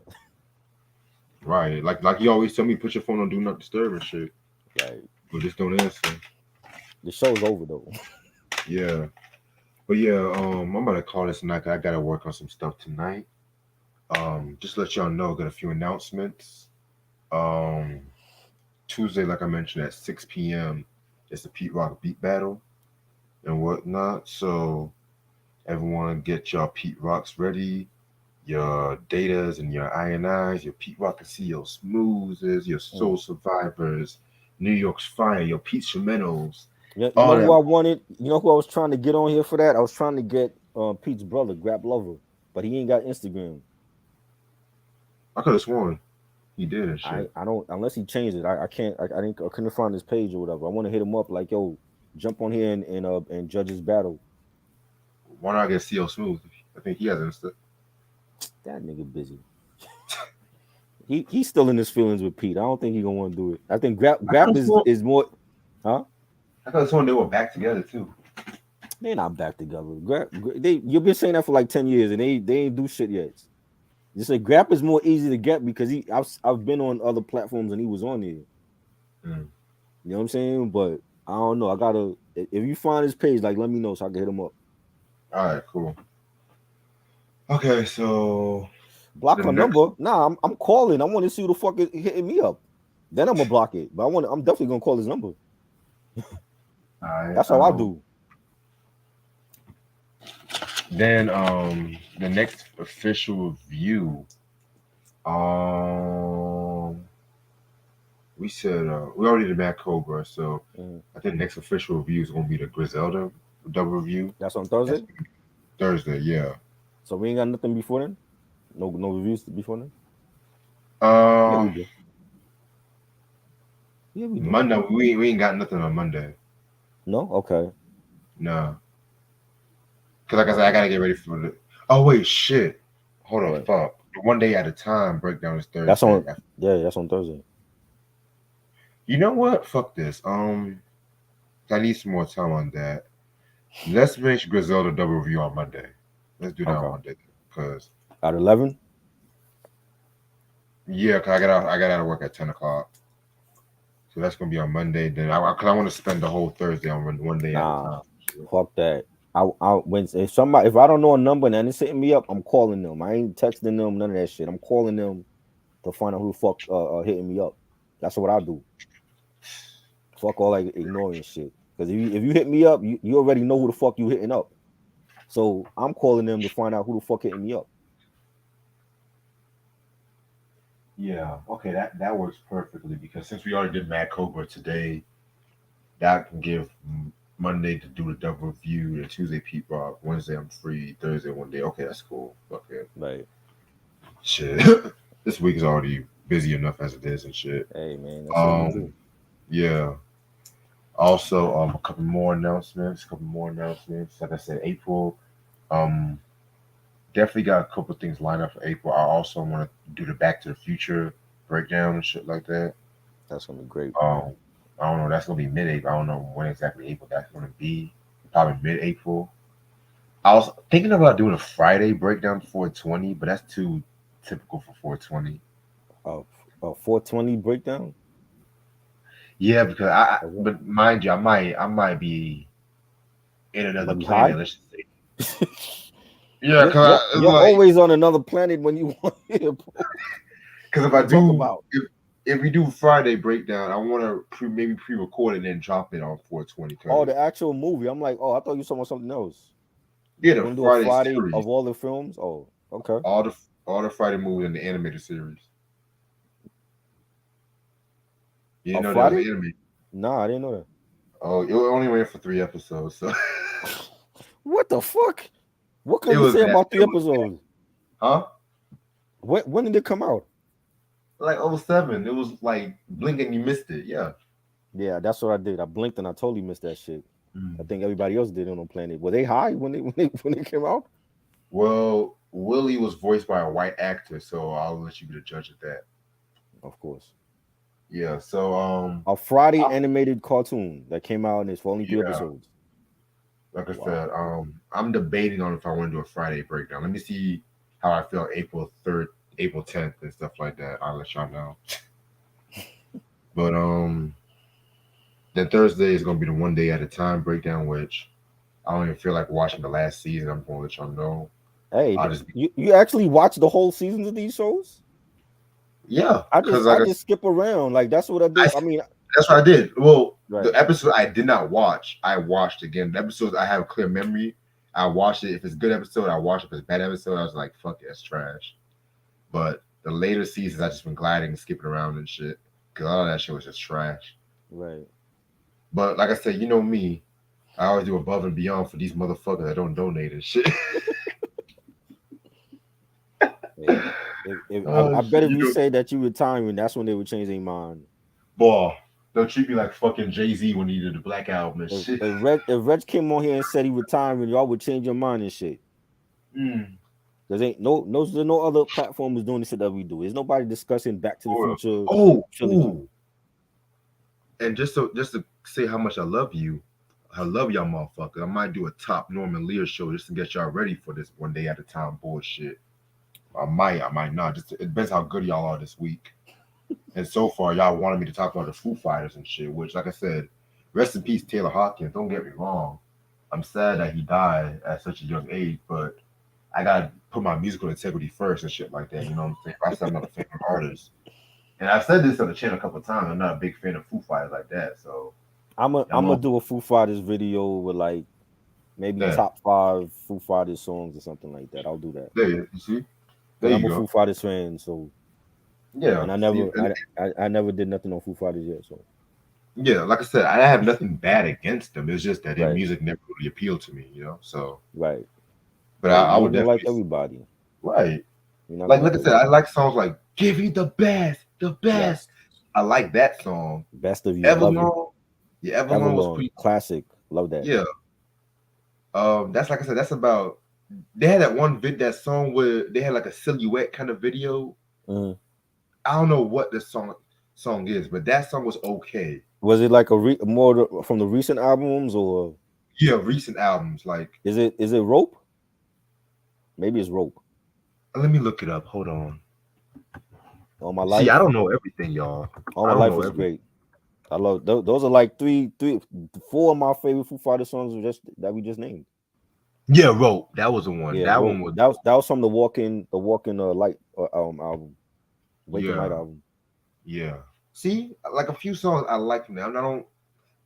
Right. Like you always tell me, put your phone on do not disturb and shit. Like But just don't answer. the show's over though. Yeah. But yeah, I'm about to call this night 'cause I gotta work on some stuff tonight. Just to let y'all know, got a few announcements. Um, Tuesday, like I mentioned, at 6 p.m. it's the Pete Rock beat battle and whatnot. So everyone get your Pete Rocks ready, your datas and your INIs, your Pete Rock and CEO Smoothes, your Soul Mm. Survivors, New York's Fire, your Pete Trementos, Yeah, you all know who that. I wanted? You know who I was trying to get on here for that? I was trying to get Pete's brother, Grab Lover, but he ain't got Instagram. I could have sworn he did and I shit. I don't unless he changed it. I can't I couldn't find his page or whatever. I want to hit him up like, yo, jump on here and judge his battle. Why not get CEO Smooth? I think he has Insta. That nigga busy. He's still in his feelings with Pete. I don't think he gonna want to do it. I think I could Grap have sworn. is more, huh? I could have sworn they were back together too. They not back together. They you've been saying that for like 10 years and they ain't do shit yet. You say Grap is more easy to get because I've been on other platforms and he was on there. Mm. You know what I'm saying? But I don't know. I gotta if you find his page, like let me know so I can hit him up. All right, cool. Okay, so Block the her next. number. Nah, I'm calling. I want to see who the fuck is hitting me up. Then I'm gonna block it. But I'm definitely gonna call his number. All right. That's how I do. Then the next official review. Um, we said we already did Matt Cobra, so Mhm. I think next official review is gonna be the Griselda double review. That's on That's Thursday. Thursday. Yeah. So we ain't got nothing before then. No reviews before then. Yeah, we Um, do. Yeah, we do. Monday we ain't got nothing on Monday. No, okay. No, cause like I said, I Okay. gotta get ready for the. Oh wait, shit. Hold on, What? fuck. The one day at a time breakdown is That's Thursday. on. Yeah, that's on Thursday. You know what? Fuck this. I need some more time on that. Let's make Griselda double review on Monday. Let's do that on Okay. Monday. Cause At 11. yeah, cause I got out of work at 10 o'clock. So that's gonna be on Monday. Then cause I want to spend the whole Thursday on one day at a Nah, time. fuck that. When if I don't know a number and it's hitting me up, I'm calling them. I ain't texting them none of that shit. I'm calling them to find out who the fuck hitting me up. That's what I do. Fuck all like ignoring shit. Because if you hit me up, you already know who the fuck you hitting up. So I'm calling them to find out who the fuck hitting me up. Yeah, okay, that works perfectly because since we already did Mad Cobra today, that can give Monday to do the double review, and Tuesday Pete Rock, Wednesday I'm free, Thursday one day. Okay, that's cool. Okay, Like, shit, this week is already busy enough as it is and shit. hey man, that's it. Me Um, too. yeah. Also, a couple more announcements. Couple more announcements. Like I said, April. Um, definitely got a couple things lined up for April. I also want to do the Back to the Future breakdown and shit like that. That's gonna be great. Um, I don't know. That's gonna be mid-April. I don't know when exactly April that's gonna be. Probably mid-April. I was thinking about doing a Friday breakdown 420, but that's too typical for 420. Uh, 420 breakdown. Yeah, because Okay. but mind you, I might be in You another might be planet. high. Let's just say, Yeah, You're like always on another planet when you want here, bro. because if What I you talk do about? if we do Friday breakdown, I want to maybe pre-record and then drop it on 420. Oh, Cause the actual movie. I'm like, oh, I thought you were talking about something else. yeah, You're the gonna do a Friday Friday series, of all the films? Oh, okay. all the Friday movies in the animated series. You A didn't know that was Friday? anime. Nah, I didn't know Oh, it only ran for 3 episodes, so that. What the fuck? What it can you was say that. about It the was episodes? huh? When did it come out? Like '07. It was like blink and you missed it. Yeah. Yeah, that's what I did. I blinked and I totally missed that shit. I Mm. think everybody else did on the planet. Were they high when they came out? Well, Willie was voiced by a white actor, so I'll let you be the judge of that. Of course. Yeah. So A Friday I, animated cartoon that came out and it's for only 3 yeah. episodes. Like I Wow. said, I'm debating on if I want to do a Friday breakdown. Let me see how I feel April 3rd, April 10th, and stuff like that. I'll let y'all know. But then Thursday is gonna be the one day at a time breakdown, which I don't even feel like watching the last season. I'm gonna let y'all know. Hey, I'll just you actually watch the whole seasons of these shows? yeah, I because just like I just skip around. Like that's what I I, do. I mean, that's what I did. Well, the right, episode I did not watch, I watched again. The episodes I have a clear memory. I watched it. If it's a good episode, I watch it. If it's a bad episode, I was like, fuck it, it's trash. But the later seasons, I just been gliding and skipping around and shit because all of that shit was just trash. right. But like I said, you know me, I always do above and beyond for these motherfuckers that don't donate and shit. Yeah. If Oh I bet shit, if you you know, say that you retiring, that's when they would change their mind. boy, don't treat me like fucking Jay-Z when he did the Black Album and If shit. Reg came on here and said he retiring, y'all would change your mind and shit. Mm, There's no other platform is doing the shit that we do. There's nobody discussing Back to the for real. Future Oh, trilogy. ooh. And just to say how much I love you, I love y'all motherfuckers. I might do a top Norman Lear show just to get y'all ready for this one day at a time bullshit. I might not. Just it depends how good y'all are this week. And so far, y'all wanted me to talk about the Foo Fighters and shit. Which, like I said, rest in peace, Taylor Hawkins. Don't get me wrong. I'm sad that he died at such a young age, but I gotta put my musical integrity first and shit like that. You know what I'm saying? I said I'm not a favorite artist, and I've said this on the channel a couple of times. I'm not a big fan of Foo Fighters like that. So I'm I'm gonna on do a Foo Fighters video with like maybe that. top 5 Foo Fighters songs or something like that. I'll do that There, you see. There because I'm you a Foo go. Fighters fan. So Yeah. and See, and I never did nothing on Foo Fighters yet. So yeah, like I said, I have nothing bad against them. It's just that their right, music never really appealed to me, you know. So, right. but Hey, I you would ain't gonna like definitely everybody. right. You're not gonna Like like I said, I everybody. like songs like "Give You the Best, the Best." Yes, I like that song. best of you. Love it. Everlong, yeah, Everlong was Everlong pretty. classic. Love that. Yeah, that's like I said. That's about. They had that one that song where they had like a silhouette kind of video. Mhm. I don't know what the song is, but that song was okay. Was it like a from the recent albums or Yeah, recent albums. Like, is it Rope? Maybe it's Rope. let me look it up. Hold on. All My See, I Life. don't know everything, y'all. All My I don't Life know was everything. great. I love those are like four of my favorite Foo Fighters songs just that we just named. Yeah, Rope. That was the one. Yeah, That Rope. one was. That was from the Walking Light album, Waking Light Yeah, album. yeah. See, like a few songs I like from them. I don't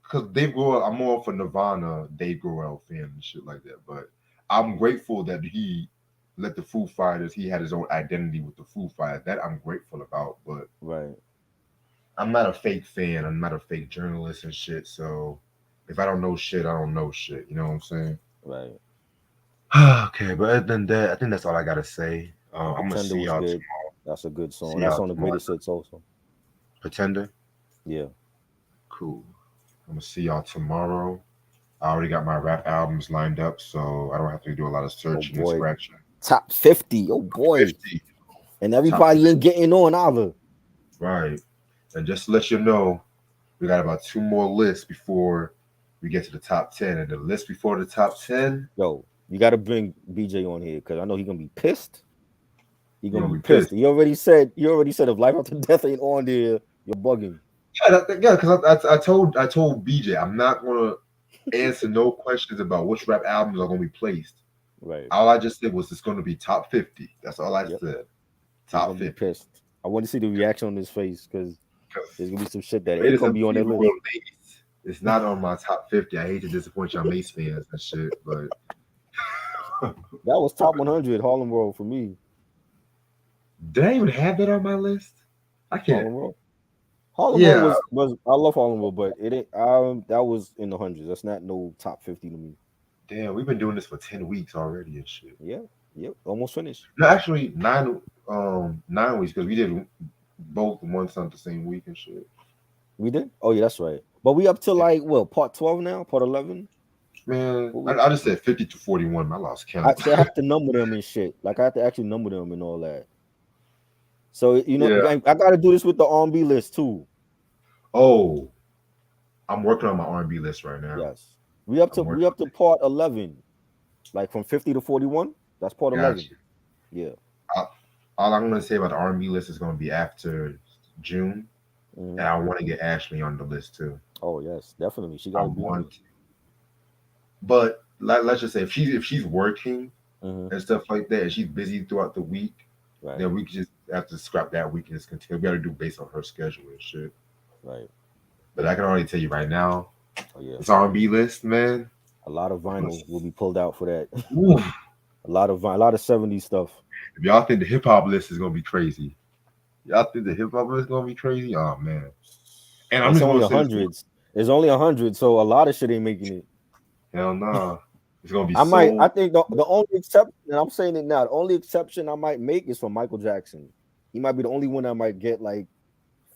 because Dave Grohl. I'm more of a Nirvana, Dave Grohl fan and shit like that. But I'm grateful that he let the Foo Fighters. He had his own identity with the Foo Fighters. That I'm grateful about. But Right. I'm not a fake fan. I'm not a fake journalist and shit. So if I don't know shit, I don't know shit. You know what I'm saying? Right. Okay, but other than that, I think that's all I gotta say. I'm gonna Pretender see was y'all. good. That's a good song. See That's y'all on the tomorrow. greatest hits also. Pretender. Yeah. Cool. I'm gonna see y'all tomorrow. I already got my rap albums lined up, so I don't have to do a lot of Oh searching and boy. scratching. Top 50. Oh boy. 50. And Top everybody 50. ain't getting on either. Right. And just to let you know, we got about 2 more lists before we get to the top 10. And the list before the top 10, Yo, you gotta bring BJ on here because I know he's gonna be pissed. He's you're gonna gonna be be pissed. pissed. You already said if life after death ain't on there, you're bugging. Yeah, because I told BJ I'm not gonna answer no questions about which rap albums are gonna be placed. Right. All I just said was it's going to be top 50. That's all I Yep. said. He's Top gonna be 50. pissed. I want to see the reaction on his face because there's gonna be some shit that ain't Greatest gonna be on MC that of the list. world, Mace. It's not on my top 50. I hate to disappoint y'all Mace fans and shit, but That was top 100 Harlem World for me. did I even have that on my list? I can't. Harlem World. Harlem World Yeah, was I love Harlem World, but it ain't. That was in the hundreds. That's not no top 50 to me. damn, we've been doing this for 10 weeks already and shit. Yeah. Yep. Almost finished. No, actually 9 weeks because we did both one on the same week and shit. We did. Oh yeah, that's right. But we up to like what part 12 now? Part 11. Man, What I just said 50 to 41. I lost count. I have to number them and shit. Like I have to actually number them and all that. So Yeah. I got to do this with the R&B list too. Oh, I'm working on my R&B list right now. Yes, we up I'm to part 11, like from 50 to 41. That's part got 11. you. Yeah. All I'm gonna say about the R&B list is gonna be after June, Mhm. and I want to get Ashley on the list too. Oh yes, definitely. She got I to be on want, but let's just say if she's working it. and stuff like that, and she's busy throughout the week, Right. then we can just have to scrap that week and just continue. We got to do based on her schedule and shit. Right. But I can already tell you right now, Oh yeah. this R&B list, man. A lot of vinyl will be pulled out for that. Ooh, A lot of 70s stuff. if y'all think the hip hop list is gonna be crazy, y'all think the hip hop list is gonna be crazy? Oh man! And I'm It's just only gonna say this: hundreds. It's only 100, so a lot of shit ain't making it. hell nah, it's gonna be I so. think the only exception, and I'm saying it now, the only exception I might make is for Michael Jackson. He might be the only one that might get like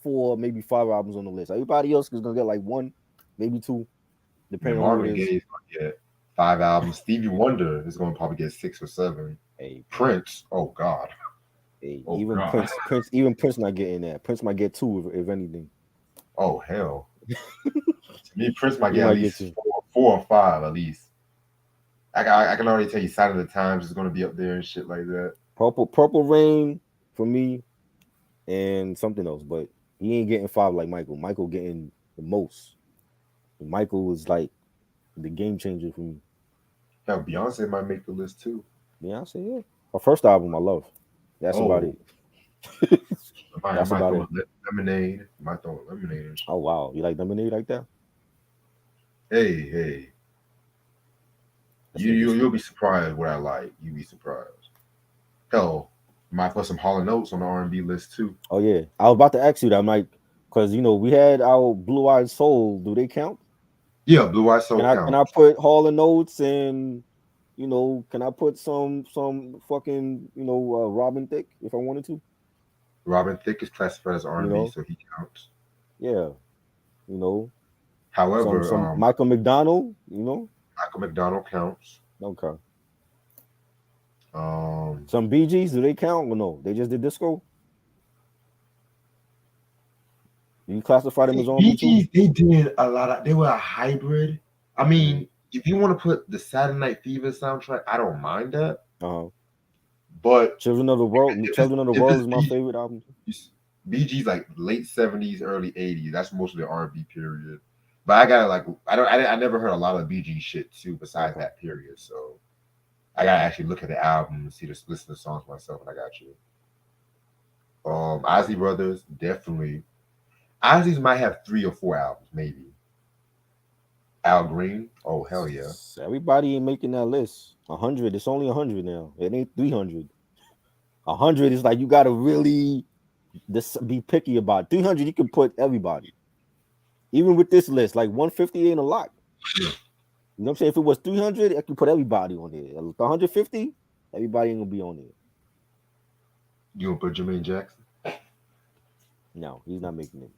4, maybe 5 albums on the list. Everybody else is gonna get like 1, maybe 2, Man, depending on who it Marvin is. Gaye is gonna get 5 albums. Stevie Wonder is gonna probably get 6 or 7. Hey, Prince, oh god, hey, oh even god, Even Prince not getting that. Prince might get 2 if anything. oh hell. To me, Prince might He get at might get least 2. four or five at least. I can already tell you, Sign of the Times is gonna be up there and shit like that. Purple Rain for me and something else, but he ain't getting 5 like Michael. Michael getting the most. Michael was like the game changer for me. Hell, Beyonce might make the list too. Beyonce, yeah. Her first album I love. That's about Oh, it. I That's might about throw it. lemonade. I might throw lemonade and shit. Oh wow, you like Lemonade like that? Hey, That's interesting. you'll be surprised what I like. You'll be surprised. Hell, might put some Hall and Oates on the R&B list too. Oh yeah, I was about to ask you that, Mike, because we had our Blue Eyed Soul. Do they count? Yeah, Blue Eyed Soul Can count. I put Hall and Oates and can I put some fucking Robin Thicke if I wanted to? Robin Thicke is classified as You R&B, know, so he counts. yeah, you know However, some Michael McDonald. Michael McDonald counts. Okay. Um, Some Bee Gees, do they count or no? They just did disco. Do you classify them as Bee R&B too? Gees, they did a lot of. They were a hybrid. I Mm-hmm. mean, if you want to put the Saturday Night Fever soundtrack, I don't mind that. Uh-huh. But Children of the World. Children of the if World it's is my favorite album. Bee Gees like late '70s, early '80s, that's most of the R&B period. But I gotta like, I never heard a lot of Bee Gees shit too besides Okay. that period. So I gotta actually look at the album and listen to the songs myself. And I got you. Ozzy Brothers definitely. Ozzy's might have 3 or 4 albums, maybe. Al Green, oh hell yeah. Everybody ain't making that list. 100. It's only 100 now. It ain't 300. 100 is like you gotta really be picky about. 300, you can put everybody. Even with this list, like 150 ain't a lot. Yeah. You know what I'm saying? If it was 300, I could put everybody on there. 150, everybody ain't gonna be on there. You gonna put Jermaine Jackson? No, he's not making it.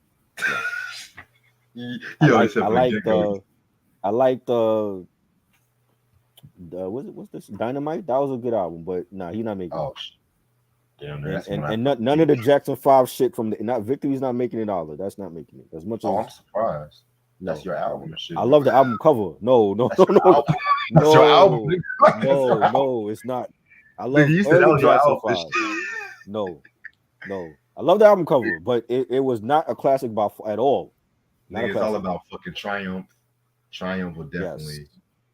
He always said I from the like get-go. I like the what's this Dynamite? That was a good album, but nah, he's not making it. Oh, damn, that's one I. None of the Jackson 5 shit from the not Victory's not making it either. That's not making it. As much Oh, as I'm surprised. That's no, your album and shit. I love the album cover. No, That's your album. That's your album. That's your album. no, it's not. I Nigga, love you said that early was your Jackson album. 5. No. I love the album cover, but it was not a classic at all. Not Nigga, a it's all classic. about fucking Triumph. Triumph will definitely. Yes.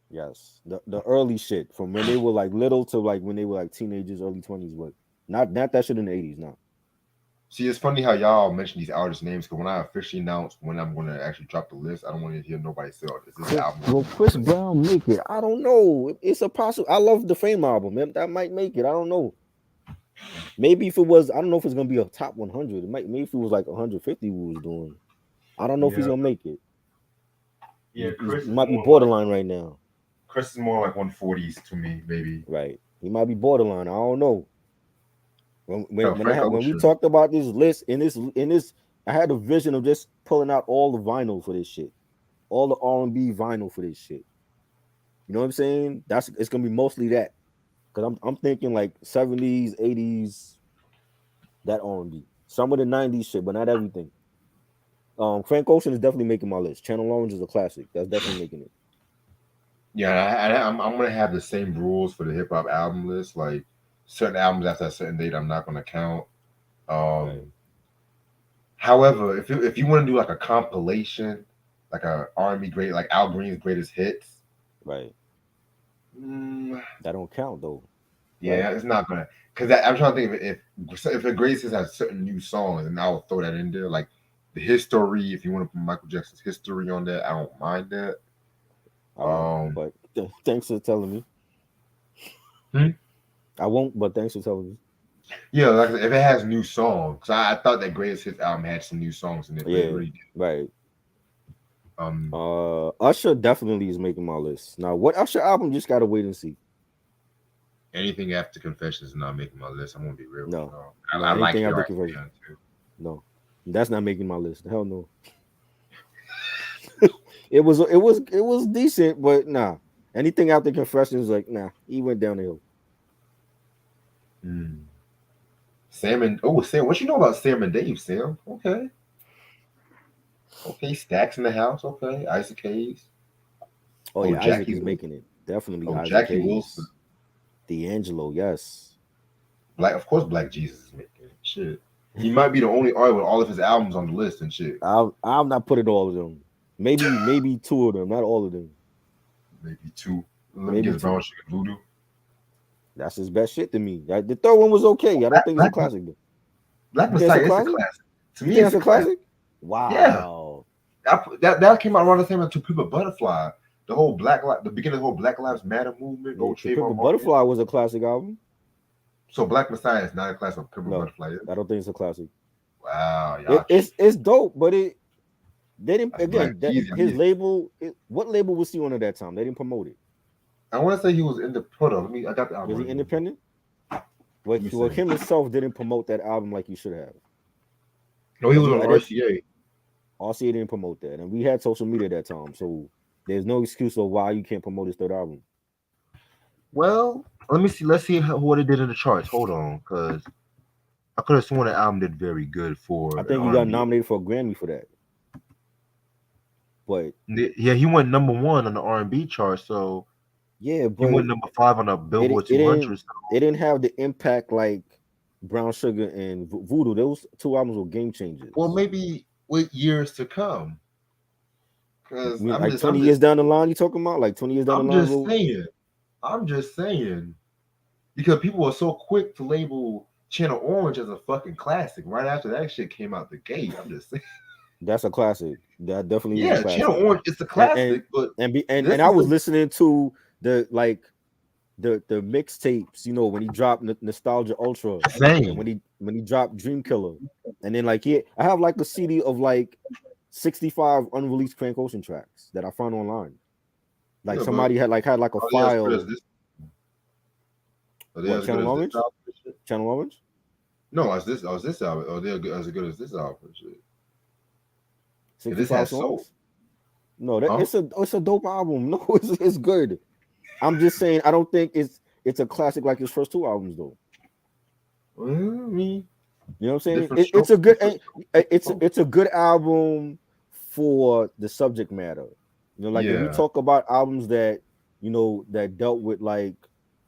Yes, the early shit from when they were like little to like when they were like teenagers, early 20s, but not that shit in the 80s. Now, See, it's funny how y'all mention these artists' names because when I officially announce when I'm going to actually drop the list, I don't want to hear nobody say, "Oh, is this album?" Will Chris Brown make it? I don't know. It's a possible. I love the Fame album, man. That might make it. I don't know. Maybe if it was, I don't know if it's gonna be a top 100. It might. Maybe if it was like 150, we was doing. I don't know if he's Yeah, gonna make it. yeah. He might be borderline right now. Chris is more like 140s to me, maybe. Right. He might be borderline. I don't know. Oh, Frank When we Ocean. talked about this list in this, I had a vision of just pulling out all the vinyl for this shit, all the R&B vinyl for this shit. You know what I'm saying? It's gonna be mostly that because I'm thinking like 70s, 80s, that R&B, some of the 90s shit, but not everything. Frank Ocean is definitely making my list. Channel Orange is a classic. That's definitely making it. Yeah, I'm gonna have the same rules for the hip hop album list. Like certain albums after a certain date, I'm not gonna count. Right, Um, However, if you want to do like a compilation, like a R&B great, like Al Green's greatest hits, right. mm, That don't count though, right? yeah, it's not gonna. Because I'm trying to think of if the greatest hits has certain new songs, and I'll throw that in there. Like the history, if you want to put Michael Jackson's history on there, I don't mind that. I won't, Um, but thanks for telling me. hmm? I won't, but thanks for telling me. Yeah, like I said, if it has new songs, I thought that greatest hits album had some new songs in it, but it Yeah, really did. right. Um, Usher definitely is making my list. Now, what Usher album? Just gotta wait and see. Anything after Confessions is not making my list. I'm gonna be real with No, y'all. no, I like anything Here after I conversion. Stand too. No, that's not making my list. Hell no. It was decent, but nah. Anything after confession is like nah. He went down the hill. Mm. Sam and Sam, what you know about Sam and Dave? Sam, okay, okay. Stacks in the house, okay. Isaac Hayes, Oh oh yeah, Isaac Jackie is Wilson, making it. Definitely oh Isaac Jackie Wilson, Hayes. D'Angelo, yes. Black. Of course, Black Jesus is making it. Shit, he might be the only artist with all of his albums on the list and shit. I'll not put it all of them. Maybe two of them, not all of them. Maybe two. Let me Maybe guess, Brown two. Sugar Voodoo. That's his best shit to me. The third one was okay. I don't think it's a Black, classic though. Black You think it's a Messiah is a classic? classic. To You me, think it's that's a a classic. classic? Yeah, Wow. that came out around the same time to People Butterfly. The whole the beginning of the whole Black Lives Matter movement. Yeah, Go To Pimp a Trayvon Martin. Butterfly was a classic album. So Black Messiah is not a classic. Pimp a No, Butterfly is. I don't think it's a classic. Wow, y'all. It's dope, but they didn't That's Black again that Jeezy. his label. What label was he on at that time? They didn't promote it. I want to say he was in the hold on. I got the album Was he right here. independent? Let me Well, see. him himself didn't promote that album like he should have. No, he Because was on at that RCA. RCA didn't promote that, and we had social media at that time, so there's no excuse of why you can't promote his third album. Well, let me see. Let's see what it did in the charts. Hold on, because I could have sworn the album did very good for I an think he got R&B. nominated for a Grammy for that. But Yeah, he went #1 on the R&B chart. So yeah, he but went #5 on the it Billboard it didn't 200. So, it didn't have the impact like Brown Sugar and Voodoo. Those two albums were game well, changers. maybe with years to come. You Because mean like 20 years down the line? You talking about like 20 years down the I'm line? just Bro? saying. I'm just saying. Because people are so quick to label Channel Orange as a fucking classic right after that shit came out the gate. I'm just saying. That's a classic. That definitely is a Yeah, Channel classic. Orange is a And and classic, but and this I is was the listening to the like the mixtapes, when he dropped Nostalgia Ultra, and same. when he dropped Dream Killer, and then like I have like a CD of like 65 unreleased Frank Ocean tracks that I found online. Like Yeah, but somebody had like a are they as good as file. this? Are they What, as good Channel as this Orange? album? And shit? Channel Orange? No, as this album. Are they as good as this album? And shit? 'Cause this 65 has soul. songs? No, that Huh? it's a dope album. No, it's good. I'm just saying I don't think it's a classic like his first two albums though. Well, I mean, You know what I'm saying? different It's strokes. a good Different strokes. it's a good album for the subject matter. Like if we Yeah. talk about albums that that dealt with like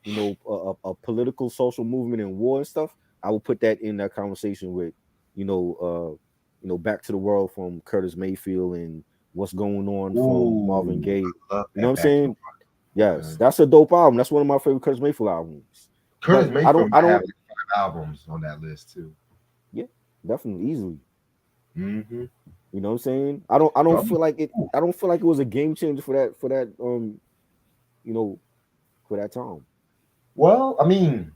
a political social movement and war and stuff, I would put that in that conversation with Back to the World from Curtis Mayfield and What's Going On from Marvin Ooh, Gaye. I love You know what that I'm back to the saying? World. Yes, that's a dope album. That's one of my favorite Curtis Mayfield albums. Curtis But Mayfield I might have don't. like 5 albums on that list too. Yeah, definitely, easily. Mm-hmm. You know what I'm saying? I don't But feel like it. I don't feel like it was a game changer for that. You know, for that time. well, I mean,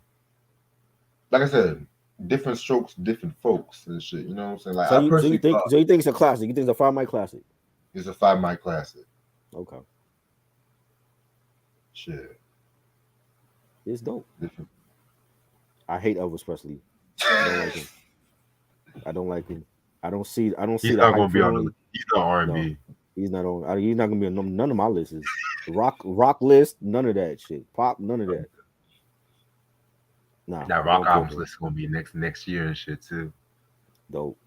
like I said, different strokes, different folks and shit. You know what I'm saying? Like I personally thought So you think it's a classic? You think it's a 5 mic classic? it's a 5 mic classic. Okay, Shit. it's dope. Different. I hate Elvis Presley. I don't like him. I don't like him. I don't see He's the not hype gonna be for on the. him. He's not R&B. No, he's not on. He's not gonna be on none of my lists. Rock list, none of that shit. Pop, none of that. Nah, That I rock don't care albums for list is gonna be next year and shit too. dope.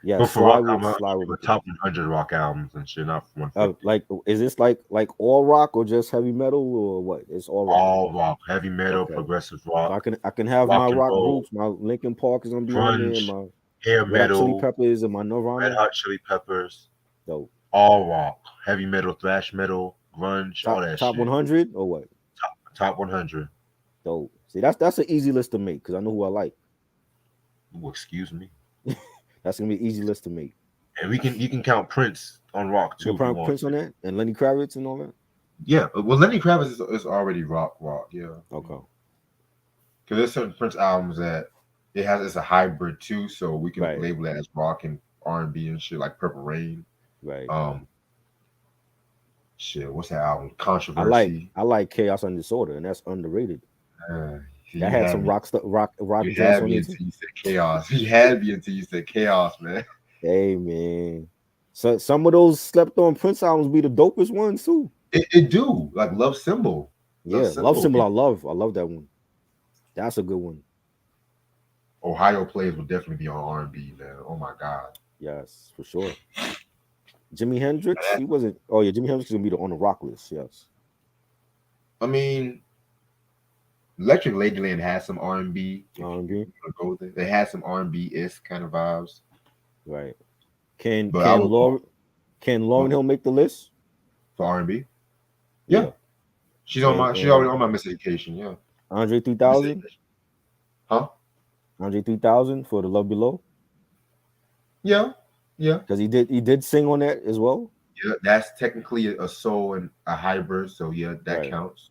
Yeah, But for rock, I'm slide a with top 100 rock albums and shit, not 150. like is this like all rock or just heavy metal or what? It's all rock. All rock, heavy metal, Okay. progressive So rock, I can have rock my and rock roll, groups. My Linkin Park is gonna be on there, and grunge, my hair Red Hot Chili metal, Peppers and my Red Nirvana. Hot Chili Peppers, Dope. all rock, heavy metal, thrash metal, grunge, all that Top shit. 100 or what? Top 100. Dope. See, that's an easy list to make because I know who I like. Ooh, excuse me. That's gonna be an easy list to make. And you can count Prince on rock too You if you put want. Prince on that and Lenny Kravitz and all that. Yeah, well, Lenny Kravitz is already rock, yeah. Okay. Because there's certain Prince albums that it's a hybrid too, so we can Right. label it as rock and R&B and shit, like Purple Rain. Right. Shit, what's that album? Controversy. I like Chaos and Disorder, and that's underrated. That had some rock You joints had on me it. until you said chaos. You had me until you said chaos, man. Hey man. So some of those slept on Prince albums be the dopest ones too. It do like Love Symbol. Yeah, Love Symbol. I love that one. That's a good one. Ohio Plays would definitely be on R&B, man. Oh my god. Yes, for sure. Jimi Hendrix, he wasn't. Oh yeah, Jimi Hendrix is gonna be on the rock list. Yes. I mean, Electric Ladyland has some R&B. R&B. It has some R&B-ish kind of vibes. Right. Can Lauryn Hill make the list for R&B? Yeah. She's already on my Miseducation. Yeah. Andre 3000. Huh? Andre 3000 for The Love Below. Yeah. Yeah. Because he did sing on that as well. Yeah, that's technically a soul and a hybrid, so yeah, that counts.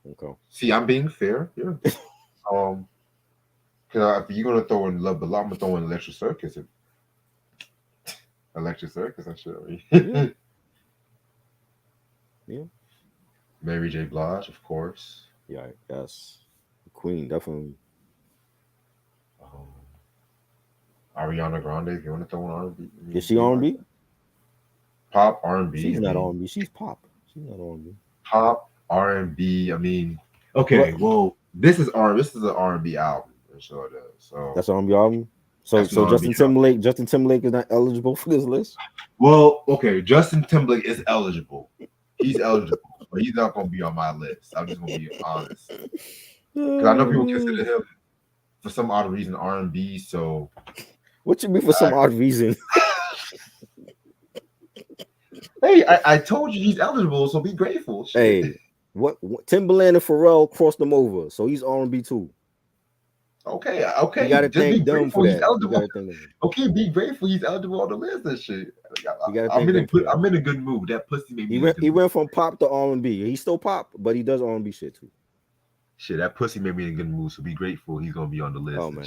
Okay. See, I'm being fair. Yeah. Because if you're gonna throw in Love Below, I'm gonna throw in Electric Circus. Electric Circus, I'm sure. Yeah. Mary J. Blige, of course. Yeah, yes. Queen, definitely. Ariana Grande, if you want to throw in R&B. Is she R&B? Like pop R&B. She's not R&B. She's pop. She's not R&B. Pop R&B. I mean, okay. Well, this is an R&B album. So it is. So that's an R&B album. So Justin Timberlake is not eligible for this list. Well, okay, Justin Timberlake is eligible. He's eligible, but he's not going to be on my list. I'm just going to be honest. Because I know people consider him for some odd reason R&B. So what you mean for some odd reason? Hey, I told you he's eligible, so be grateful. Shit. Hey, what Timberland and Pharrell crossed them over, so he's R&B too. Okay. You gotta thank them for that. Okay, be grateful he's eligible on the list and shit. I'm in a good mood. That pussy made me. He went from pop to R&B. He's still pop, but he does R&B shit too. Shit, that pussy made me in a good mood. So be grateful he's gonna be on the list. Oh man,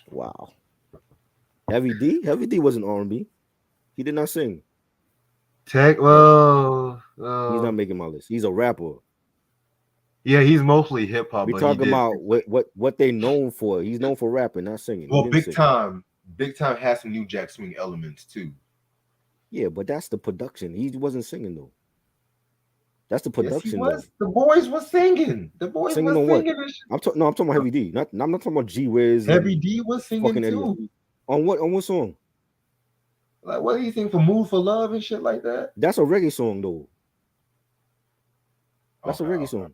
wow. Heavy D wasn't R&B. He did not sing. He's not making my list. He's a rapper. Yeah, he's mostly hip hop. We talking about what they known for. He's known for rapping, not singing. Well, Big Time has some New Jack Swing elements too. Yeah, but that's the production. He wasn't singing though. That's the production. Yes, the boys was singing. The boys singing was singing. I'm talking about Heavy D. I'm not talking about G Wiz. Heavy D was singing too. On what song? Like, what do you think for Mood for Love and shit like that? That's a reggae song though. That's a reggae song.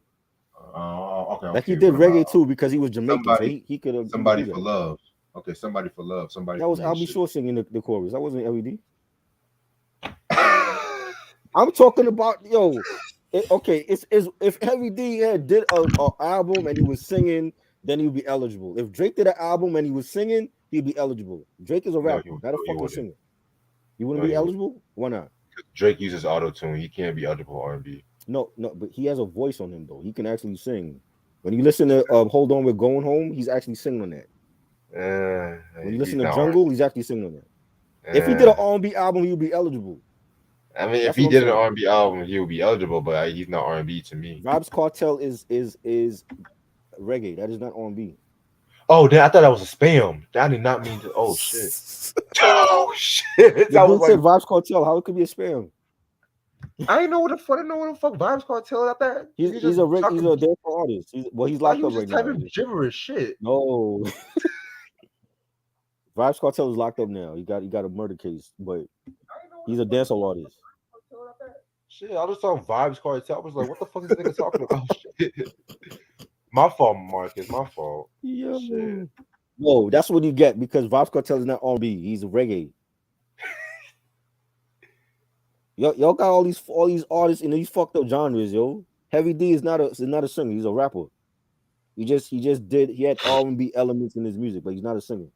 Okay. Like he did reggae too because he was Jamaican. So he could have Somebody for Love. Okay, Somebody for Love. Somebody. That was Albie Shore singing the chorus. That wasn't LED. I'm talking about okay. It's if Heavy D had did a album and he was singing, then he would be eligible. If Drake did an album and he was singing, he'd be eligible. Drake is a No, rapper, not a he fucking wouldn't. singer. He wouldn't No, be he wouldn't. eligible. Why not? Drake uses auto tune. He can't be eligible R&B. No, but he has a voice on him though. He can actually sing. When you listen to Hold On, We're Going Home, he's actually singing on that. When you listen He's to not Jungle, he's actually singing on that. If he R&B. did an R&B album, he would be eligible. I mean, if That's what he I'm did an saying. R&B album, he would be eligible, but he's not R&B to me. Vibes Cartel is reggae. That is not R&B. Oh, damn, I thought that was a spam. I did not mean to. Oh shit. Oh shit. The I was dude said like, Vibes Cartel. How it could be a spam? I didn't know what the fuck. I didn't know what the fuck Vibes Cartel out there. He's You he's just a talking. dancehall artist. He's Why locked you up just right now. typing gibberish shit? No, Vibes Cartel is locked up now. He got a murder case, but he's a dancehall artist. Shit, I was talking Vibes Cartel. I was like, what the fuck is this nigga talking about? Shit. My fault, Marcus. My fault. Yeah, Shit. no, that's what you get because Vibes Cartel is not R&B. He's reggae. Y'all got all these artists in these fucked up genres, yo. Heavy D is not a singer. He's a rapper. He had R&B elements in his music, but he's not a singer.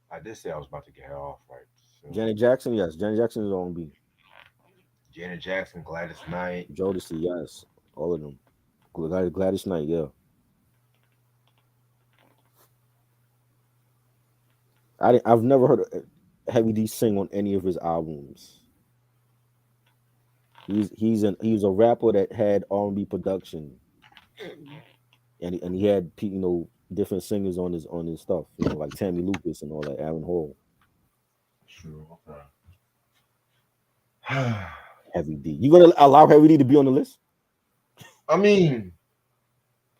I did say I was about to get her off right. So. Janet Jackson, yes. Janet Jackson is R&B. Janet Jackson, Gladys Knight. Jodeci, yes. All of them. Gladys Knight, yeah. I've never heard Heavy D sing on any of his albums. He's a rapper that had R&B production, and he had different singers on his stuff, like Tammy Lucas and all that, Aaron Hall. True. Okay. Heavy D. You gonna allow Heavy D to be on the list? I mean,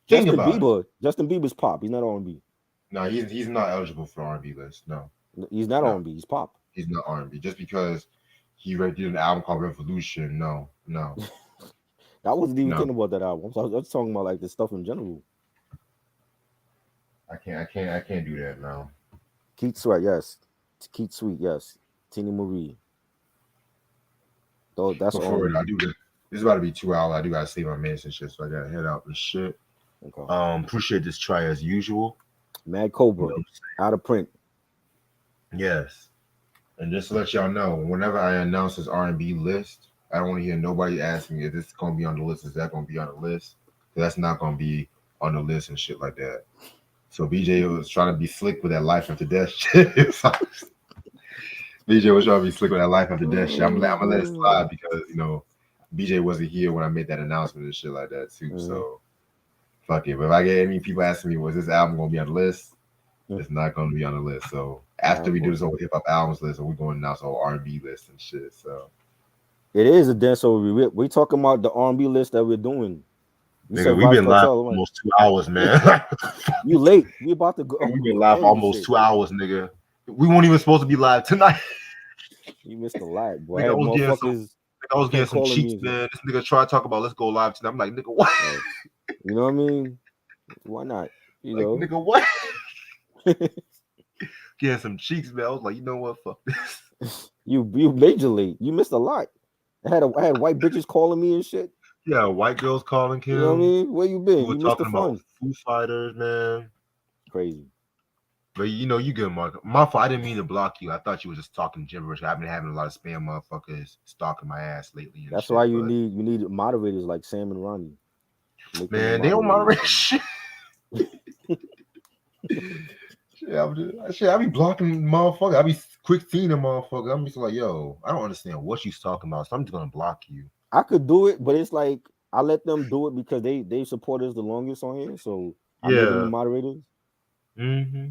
Justin Bieber's pop. He's not R&B. No, he's not eligible for R&B list. No, he's not R&B. He's pop. He's not R&B just because he already did an album called Revolution. No. I wasn't even thinking about that album. I was talking about like the stuff in general. I can't do that now. Keith Sweat, yes. Keith Sweet, yes. Tina Marie. So that's all. I do this. This is about to be 2 hours. I do gotta save my minutes and shit, so I gotta head out and shit. Okay. Appreciate this try as usual. Mad Cobra, out of print. Yes. And just to let y'all know, whenever I announce this R&B list, I don't want to hear nobody asking if this is gonna be on the list. Is that gonna be on the list? That's not gonna be on the list and shit like that. So BJ was trying to be slick with that life after death shit. BJ was trying to be slick with that life after death shit. I'm gonna let it slide because BJ wasn't here when I made that announcement and shit like that too. Mm-hmm. So fuck it. But if I get any people asking me, was this album gonna be on the list? It's not gonna be on the list. So after we do this whole hip hop albums list, we're going to announce the whole R&B list and shit. So it is a dancehall. We're talking about the R&B list that we're doing. Nigga, we've been live almost 2 hours, man. You late. We about to go. We've been live almost 2 hours, nigga. We weren't even supposed to be live tonight. You missed a lot, boy. Nigga, I was getting some cheeks, man. This nigga tried to talk about let's go live tonight. I'm like, nigga, what? You know what I mean? Why not? Nigga, what? Getting some cheeks, man. I was like, you know what? Fuck this. You major late. You missed a lot. I had white bitches calling me and shit. Yeah, white girls calling Kim. You know what I mean? Where you been? We were talking about Foo Fighters, man. Crazy. But you good, Mark. My fault. I didn't mean to block you. I thought you were just talking gibberish. I've been having a lot of spam motherfuckers stalking my ass lately. That's why you need moderators like Sam and Ronnie. Man, they don't moderate shit. I be blocking motherfucker. I be quick seeing them motherfucker. I'm just like, yo, I don't understand what you're talking about, so I'm just gonna block you. I could do it, but it's like I let them do it because they support us the longest on here. So I made them the moderators. Mm-hmm.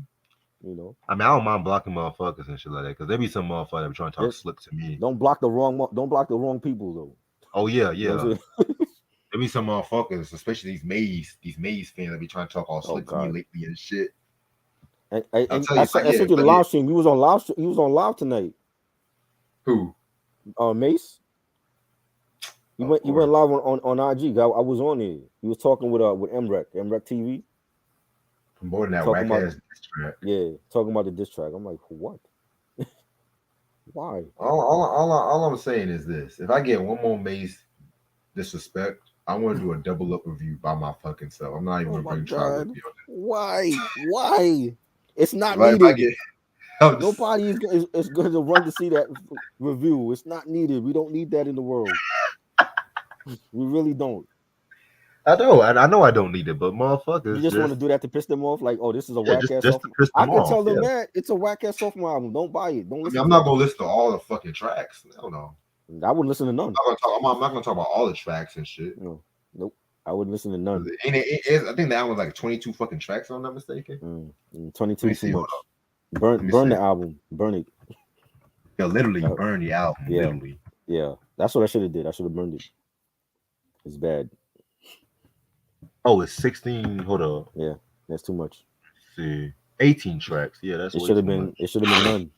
I mean, I don't mind blocking motherfuckers and shit like that because there be some motherfucker that be trying to talk slick to me. Don't block the wrong people though. Oh yeah. There be some motherfuckers, especially these Maze fans that be trying to talk all slick to me lately and shit. I sent you the live stream. He was on live tonight. Who? Mace. He went live on IG. I was on there. He was talking with MREC TV. Promoting that whack ass diss track. Yeah, talking about the diss track. I'm like, for what? Why? All I'm saying is this: if I get one more Mace disrespect, I want to do a double up review by my fucking self. I'm not even Oh gonna my bring Tribe with god. me on Why? Why? It's this. not Like if I needed. get, I'm just, Nobody is going to run to see that review. It's not needed. We don't need that in the world. We really don't. I know, and I know I don't need it, but You motherfuckers just want to just do that to piss them off, like, oh, this is a yeah, whack ass just to sophomore. piss I them can off. tell them Yeah, that it's a whack ass sophomore album. Don't buy it. Don't I mean, listen I'm to not it. gonna listen to all the fucking tracks. No, no. I wouldn't listen to none. I'm not gonna talk about all the tracks and shit. No, nope. I wouldn't listen to none. I think the album was like 22 fucking tracks, if I'm not mistaken. 22 Let me too see. Hold much. up. Let me Burn see. the album. Burn it. Yo, literally burn the album. Yeah. Literally. Yeah. That's what I should have did. I should have burned it. It's bad. Oh, it's 16. Hold up. Yeah. That's too much. Let's see, 18 tracks. Yeah, that's It way should have too been. much. It should have been none.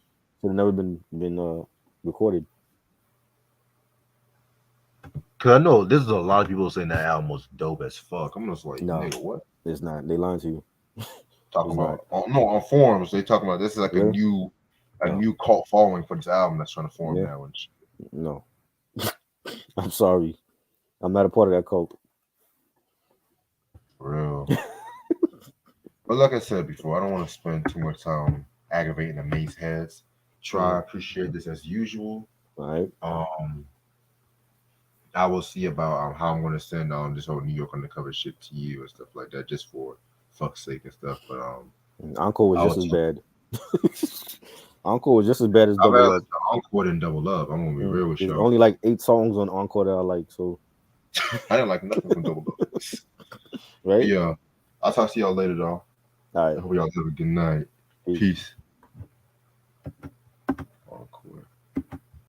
Should have never been recorded. Cause I know this is a lot of people saying that album was dope as fuck. I'm just like, No, nigga, what? it's not. They lying to you. Talking It's about? On forums, they talking about this is like Really? a No. new cult following for this album that's trying to form Yeah. now and shit. No. I'm sorry. I'm not a part of that cult. For real. But like I said before, I don't want to spend too much time aggravating the Mace heads. Try appreciate this as usual. All right. I will see about how I'm going to send this whole New York undercover shit to you and stuff like that, just for fuck's sake and stuff. But Encore was just as bad. Encore was just as bad as I'd Double rather Up. Encore than Double Up. I'm gonna be real with There's you. only like 8 songs on Encore that I like. So I didn't like nothing from Double Up. right? Yeah, I'll talk to y'all later, though. All right. I hope y'all have a good night. Peace. Peace.